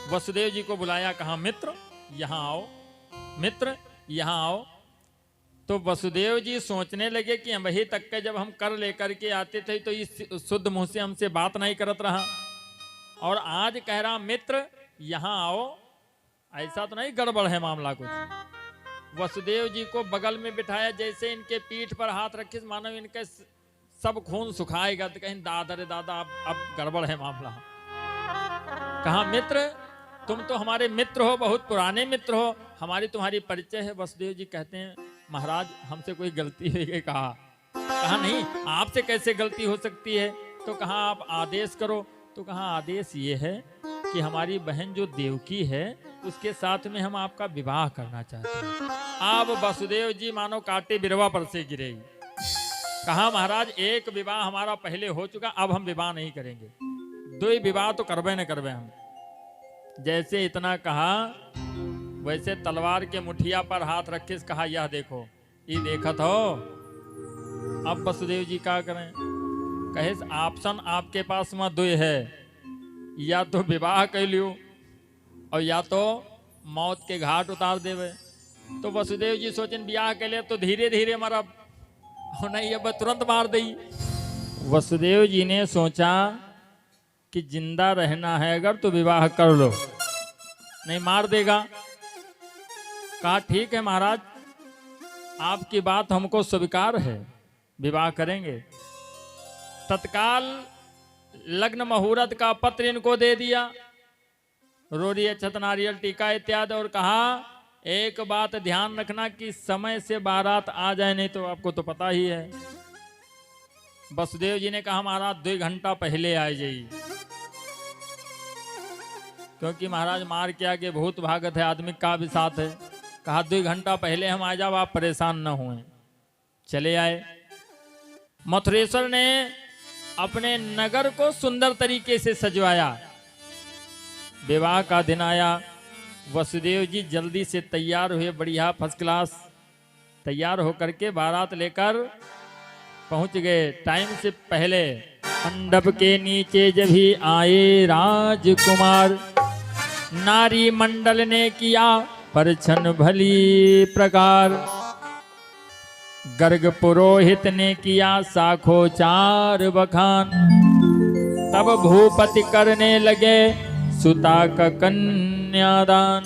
वसुदेव जी को बुलाया, कहा मित्र यहां आओ, मित्र यहां आओ। तो वसुदेव जी सोचने लगे कि हम वही तक के जब हम कर लेकर के आते थे तो इस शुद्ध मुंह से हमसे बात नहीं करत रहा, और आज कह रहा मित्र यहां आओ, ऐसा तो नहीं गड़बड़ है मामला कुछ। वसुदेव जी को बगल में बिठाया, जैसे इनके पीठ पर हाथ रखे मानो इनके सब खून सुखाएगा, तो कहीं दादा रे दादा अब गड़बड़ है मामला। कहा मित्र तुम तो हमारे मित्र हो, बहुत पुराने मित्र हो, हमारी तुम्हारी परिचय है। वसुदेव जी कहते हैं महाराज हमसे कोई गलती हुई है। कहा नहीं, आपसे कैसे गलती हो सकती है। तो कहा आप आदेश करो। तो कहा आदेश ये है कि हमारी बहन जो देवकी है उसके साथ में हम आपका विवाह करना चाहते हैं। अब वसुदेव जी मानो कांटे बिरवा पर से गिरेगी। कहा महाराज एक विवाह हमारा पहले हो चुका, अब हम विवाह नहीं करेंगे, दो विवाह तो करबे न करबे हम। जैसे इतना कहा वैसे तलवार के मुठिया पर हाथ रखे कहा यह देखो, ये देखत हो। अब वसुदेव जी क्या करें, कहे ऑप्शन आपके पास में दो है, या तो विवाह कर लियो और या तो मौत के घाट उतार देवे। तो वसुदेव जी सोचन ब्याह के लिए तो धीरे धीरे मरब, नहीं अब तुरंत मार दी। वसुदेव जी ने सोचा कि जिंदा रहना है अगर तो विवाह कर लो, नहीं मार देगा। कहा ठीक है महाराज आपकी बात हमको स्वीकार है, विवाह करेंगे। तत्काल लग्न मुहूर्त का पत्र इनको दे दिया, रोरी अक्षत नारियल टीका इत्यादि, और कहा एक बात ध्यान रखना कि समय से बारात आ जाए, नहीं तो आपको तो पता ही है। वसुदेव जी ने कहा महाराज 2 घंटा पहले आ जाइए, क्योंकि महाराज मार के आगे भूत भागत है, आदमी का भी साथ है। कहा 2 घंटा पहले हम आ जाओ, आप परेशान न हुए। चले आए। मथुरेश्वर ने अपने नगर को सुंदर तरीके से सजवाया। विवाह का दिन आया, वसुदेव जी जल्दी से तैयार हुए, बढ़िया फर्स्ट क्लास तैयार होकर के बारात लेकर पहुंच गए टाइम से पहले। मंडप के नीचे जब ही आए राजकुमार, नारी मंडल ने किया परछन भली प्रकार, गर्ग पुरोहित ने किया साखोचार बखान, तब भूपति करने लगे सुता का कन्यादान।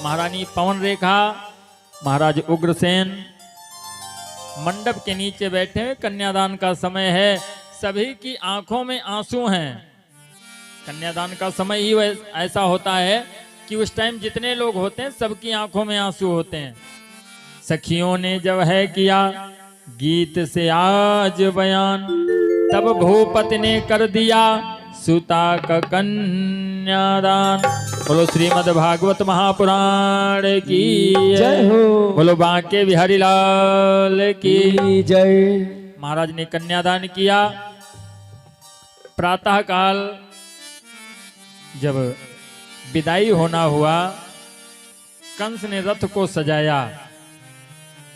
महारानी पवन रेखा, महाराज उग्रसेन मंडप के नीचे बैठे, कन्यादान का समय है, सभी की आंखों में आंसू हैं। कन्यादान का समय ही ऐसा होता है कि उस टाइम जितने लोग होते हैं सबकी आंखों में आंसू होते हैं। सखियों ने जब है किया गीत से आज बयान, तब भूपति ने कर दिया सुता का कन्यादान। बोलो श्रीमद् भागवत महापुराण की जय हो, बोलो बांके बिहारी लाल की जय। महाराज ने कन्यादान किया। प्रातः काल जब विदाई होना हुआ, कंस ने रथ को सजाया।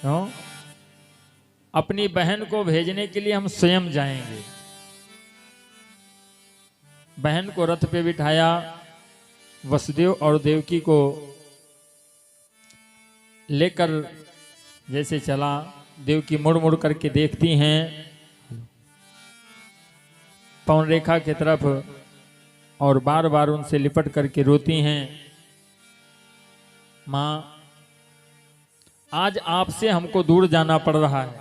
क्यों? अपनी बहन को भेजने के लिए हम स्वयं जाएंगे। बहन को रथ पे बिठाया, वसुदेव और देवकी को लेकर जैसे चला। देवकी मुड़ मुड़ करके देखती हैं, पवन रेखा की तरफ और बार बार उनसे लिपट करके रोती हैं, माँ आज आपसे हमको दूर जाना पड़ रहा है।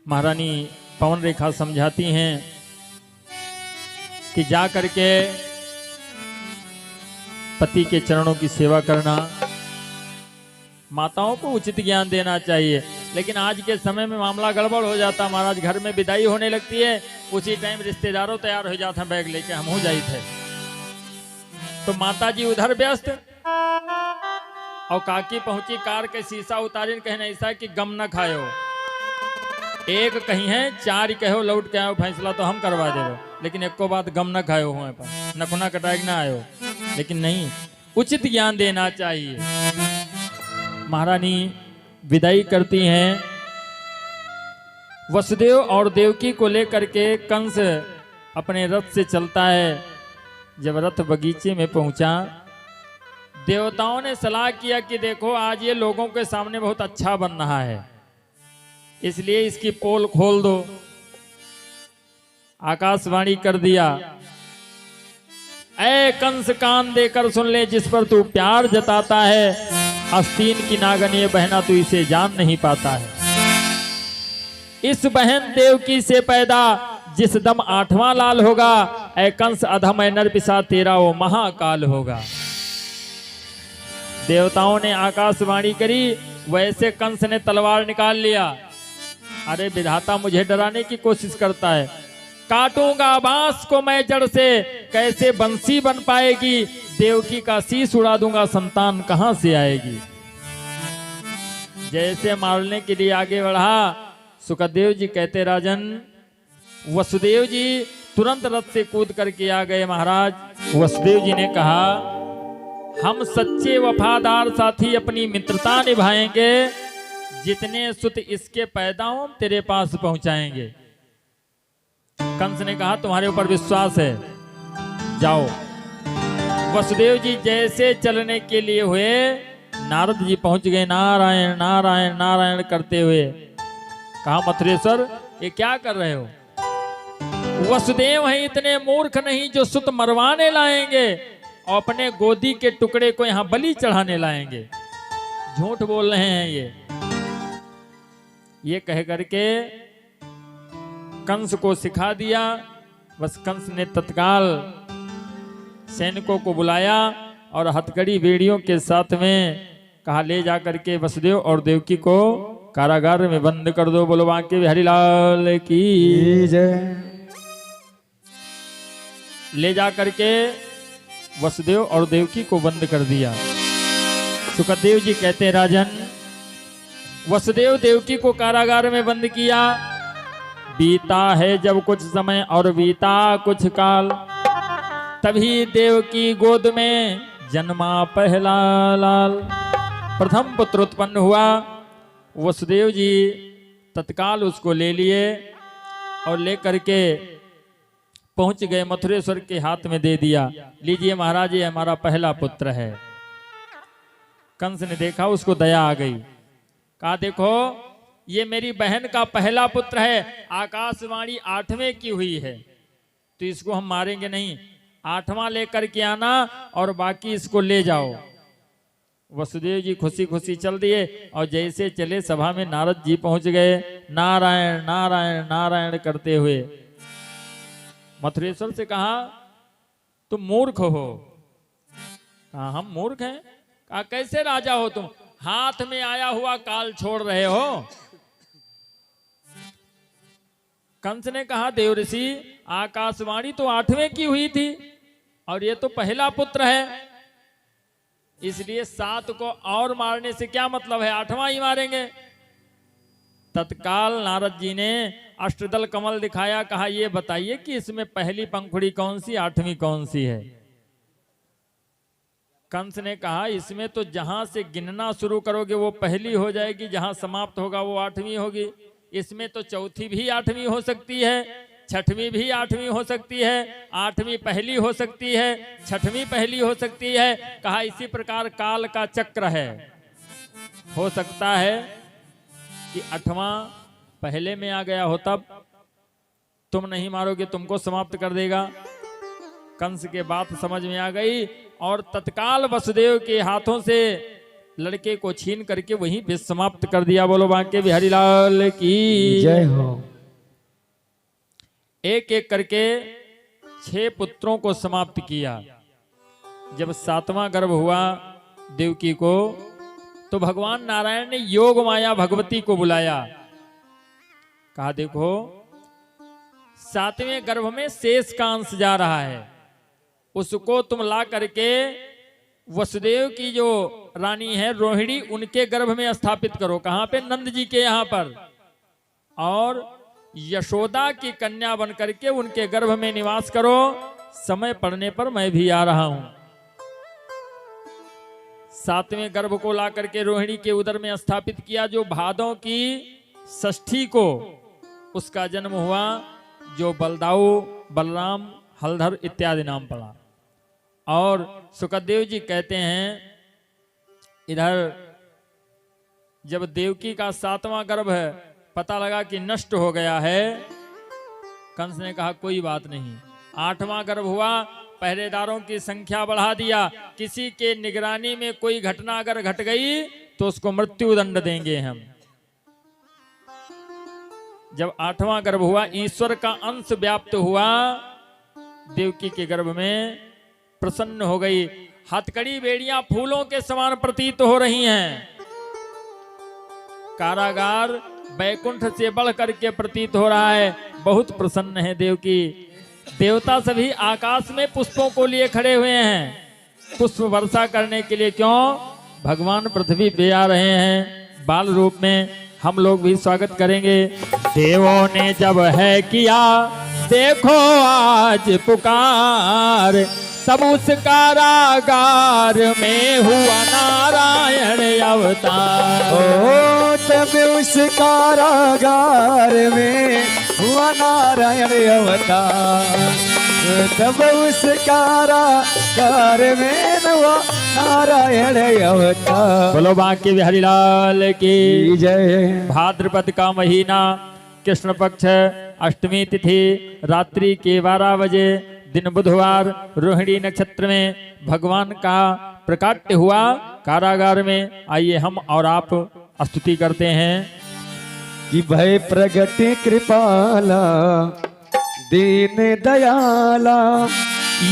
महारानी पवन रेखा समझाती हैं कि जा करके पति के चरणों की सेवा करना, माताओं को उचित ज्ञान देना चाहिए। लेकिन आज के समय में मामला गड़बड़ हो जाता महाराज, घर में विदाई होने लगती है, उसी टाइम रिश्तेदारों तैयार हो जाते हैं बैग लेके, हम हो जाए थे तो माता जी उधर व्यस्त और काकी पहुंची कार के शीशा उतारी, कहना ऐसा कि गम न खायो, एक कहीं है चार कहो लौट के आओ, फैसला तो हम करवा देव, लेकिन एक को बात गम न खायो हुए पर नखुना कटाए ना आयो। लेकिन नहीं, उचित ज्ञान देना चाहिए। महारानी विदाई करती हैं। वसुदेव और देवकी को लेकर के कंस अपने रथ से चलता है। जब रथ बगीचे में पहुंचा, देवताओं ने सलाह किया कि देखो आज ये लोगों के सामने बहुत अच्छा बन रहा है, इसलिए इसकी पोल खोल दो। आकाशवाणी कर दिया, ऐ कंस कान देकर सुन ले, जिस पर तू प्यार जताता है, आस्तीन की नागन ये बहना तू इसे जान नहीं पाता है। इस बहन देवकी से पैदा जिस दम आठवां लाल होगा, ऐ कंस अधम ऐ नर पिसा तेरा वो महाकाल होगा। देवताओं ने आकाशवाणी करी, वैसे कंस ने तलवार निकाल लिया। अरे विधाता मुझे डराने की कोशिश करता है, काटूंगा बांस को मैं जड़ से, कैसे बंसी बन पाएगी, देवकी का शीश उड़ा दूंगा, संतान कहां से आएगी। जैसे मारने के लिए आगे बढ़ा, सुखदेव जी कहते राजन, वसुदेव जी तुरंत रथ से कूद करके आ गए। महाराज वसुदेव जी ने कहा, हम सच्चे वफादार साथी अपनी मित्रता निभाएंगे, जितने सुत इसके पैदा हो तेरे पास पहुंचाएंगे। कंस ने कहा तुम्हारे ऊपर विश्वास है, जाओ। वसुदेव जी जैसे चलने के लिए हुए, नारद जी पहुंच गए, नारायण नारायण नारायण करते हुए। कहा मथुरेश्वर ये क्या कर रहे हो? वसुदेव हैं इतने मूर्ख नहीं जो सुत मरवाने लाएंगे और अपने गोदी के टुकड़े को यहां बलि चढ़ाने लाएंगे। झूठ बोल रहे हैं ये कह करके कंस को सिखा दिया। बस कंस ने तत्काल सैनिकों को बुलाया और हथकड़ी बेड़ियों के साथ में कहा, ले जा करके वसुदेव और देवकी को कारागार में बंद कर दो। बोलो बांके बिहारी लाल की जय। ले जा करके वसुदेव और देवकी को बंद कर दिया। सुखदेव जी कहते हैं राजन, वसुदेव देवकी को कारागार में बंद किया। बीता है जब कुछ समय और बीता कुछ काल, तभी देवकी गोद में जन्मा पहला लाल। प्रथम पुत्र उत्पन्न हुआ। वसुदेव जी तत्काल उसको ले लिए और लेकर के पहुंच गए, मथुरेश्वर के हाथ में दे दिया। लीजिए महाराज, ये हमारा पहला पुत्र है। कंस ने देखा, उसको दया आ गई। कहा देखो ये मेरी बहन का पहला पुत्र है, आकाशवाणी 8वें की हुई है, तो इसको हम मारेंगे नहीं, 8वां लेकर के आना और बाकी इसको ले जाओ। वसुदेव जी खुशी खुशी चल दिए और जैसे चले सभा में नारद जी पहुंच गए, नारायण नारायण नारायण करते हुए। मथुरेश्वर से कहा तुम मूर्ख हो। कहा हम मूर्ख हैं? कहा कैसे राजा हो तुम, हाथ में आया हुआ काल छोड़ रहे हो। कंस ने कहा देव ऋषि, आकाशवाणी तो 8वें की हुई थी और ये तो पहला पुत्र है, इसलिए 7 को और मारने से क्या मतलब है, 8वां ही मारेंगे। तत्काल नारद जी ने अष्टदल कमल दिखाया, कहा ये बताइए कि इसमें पहली पंखुड़ी कौन सी, 8वीं कौन सी है। कंस ने कहा इसमें तो जहां से गिनना शुरू करोगे वो पहली हो जाएगी, जहां समाप्त होगा वो 8वीं होगी, इसमें तो चौथी भी आठवीं हो सकती है, छठवीं भी आठवीं हो सकती है, आठवीं पहली हो सकती है, छठवीं पहली हो सकती है। कहा इसी प्रकार काल का चक्र है, हो सकता है कि 8वां पहले में आ गया हो, तब तुम नहीं मारोगे तुमको समाप्त कर देगा। कंस के बात समझ में आ गई और तत्काल वसुदेव के हाथों से लड़के को छीन करके वहीं पे समाप्त कर दिया। बोलो बांके बिहारी लाल की जय हो। एक एक करके 6 पुत्रों को समाप्त किया। जब 7वां गर्भ हुआ देवकी को, तो भगवान नारायण ने योग माया भगवती को बुलाया। कहा देखो 7वें गर्भ में शेष का अंश जा रहा है, उसको तुम ला करके वसुदेव की जो रानी है रोहिणी, उनके गर्भ में स्थापित करो। कहां पे? नंद जी के यहां पर। और यशोदा की कन्या बन करके उनके गर्भ में निवास करो। समय पड़ने पर मैं भी आ रहा हूं। 7वें गर्भ को ला करके रोहिणी के उदर में स्थापित किया। जो भादों की षष्ठी को उसका जन्म हुआ, जो बलदाऊ, बलराम, हलधर इत्यादि नाम पड़ा। और सुखदेव जी कहते हैं इधर जब देवकी का 7वां गर्भ पता लगा कि नष्ट हो गया है, कंस ने कहा कोई बात नहीं। 8वां गर्भ हुआ, पहरेदारों की संख्या बढ़ा दिया। किसी के निगरानी में कोई घटना अगर घट गई तो उसको मृत्यु दंड देंगे हम। जब 8वां गर्भ हुआ, ईश्वर का अंश व्याप्त हुआ देवकी के गर्भ में, प्रसन्न हो गई। हथकड़ी बेड़ियां फूलों के समान प्रतीत हो रही हैं। कारागार बैकुंठ से बढ़ करके प्रतीत हो रहा है। बहुत प्रसन्न है देवकी। देवता सभी आकाश में पुष्पों को लिए खड़े हुए हैं, पुष्प वर्षा करने के लिए। क्यों? भगवान पृथ्वी पे आ रहे हैं बाल रूप में। हम लोग भी स्वागत करेंगे। देवों ने जब है किया देखो आज पुकार, तब उस कारागार में हुआ नारायण अवतार। ओ तब उस कारागार में हुआ नारायण अवतार। तब उस कारागार में हुआ नारायण अवतार। बोलो बांके बिहारी लाल की जय। भाद्रपद का महीना, कृष्ण पक्ष, अष्टमी तिथि, रात्रि के 12 बजे, दिन बुधवार, रोहिणी नक्षत्र में भगवान का प्रकाट्य हुआ कारागार में। आइए हम और आप स्तुति करते हैं कि भय प्रगट कृपाला दीन दयाला,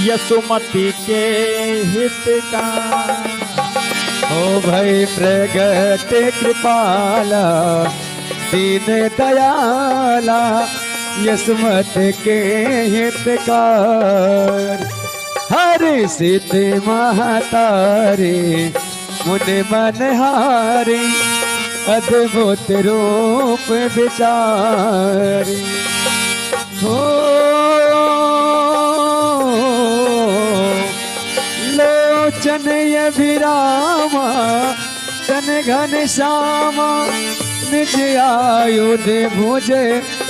यशोमती के हित का। ओ भय प्रगट कृपाला दीन दयाला, यशमत के हितकार। हर सिद्ध महतारे मुन मनहारे, अद्भुत रूप विचारे। हो लोचन अभिरामा तन घन श्यामा, निज आयुध भुज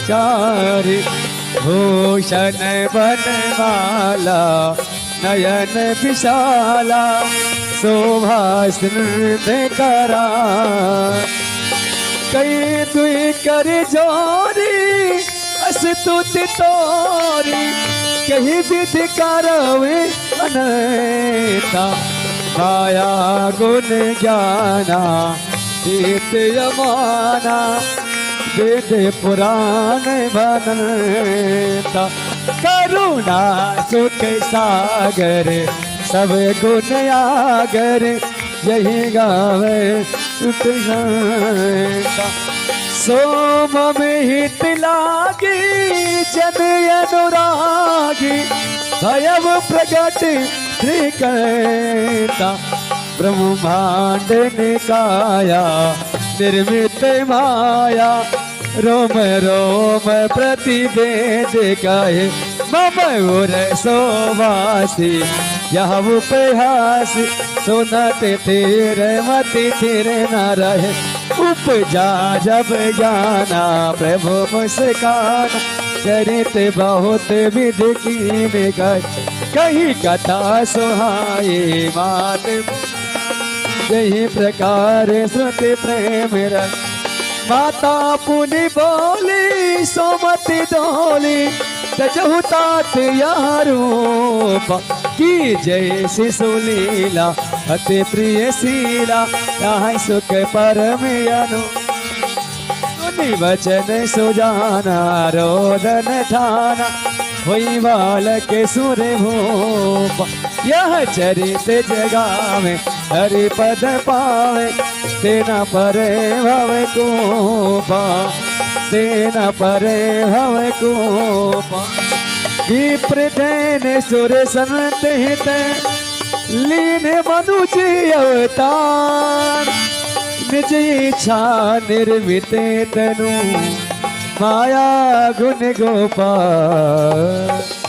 चारि। भूषण बनमाला नयन विशाला, शोभासन करा। कई दुई कर जोरी स्तुति तोरी, कही विधि करवे अनैता। माया गुण ज्ञाना नित्य माना, वेद पुराण बनता। करुणा सुख सागर सब गुण आगर, यही गावे उत्साह। सोम में हित लागी जन अनुरागी, भयव प्रगट श्रीकर्ता। ब्रह्मांड निकाया निर्मित माया, रोम रोम प्रतिवेद कहे मम उर सोवासी यह उपहास सुनत थिर मति थिर न रहे उपजा जब ज्ञाना प्रभु मुस्कान चरित बहुत विधि की कही कथा सुहाई मात यही प्रकार श्रुति प्रेम रस माता पुनि बोली सोमति डोली तजहु तात यारूप की जय शिशु लीला अति प्रिय शीला यहाँ सुख परम अनु सुनि वचन सुजाना रोदन ठाना हुई बालक सुर भूप यह चरित जगावे हरि पद पावे तेना परे भव कोपा तेना परे भव कोपा विप्र जैन सुर संत हित लीन मनुज अवतार निज इच्छा निर्मित तनु माया गुण गोपाल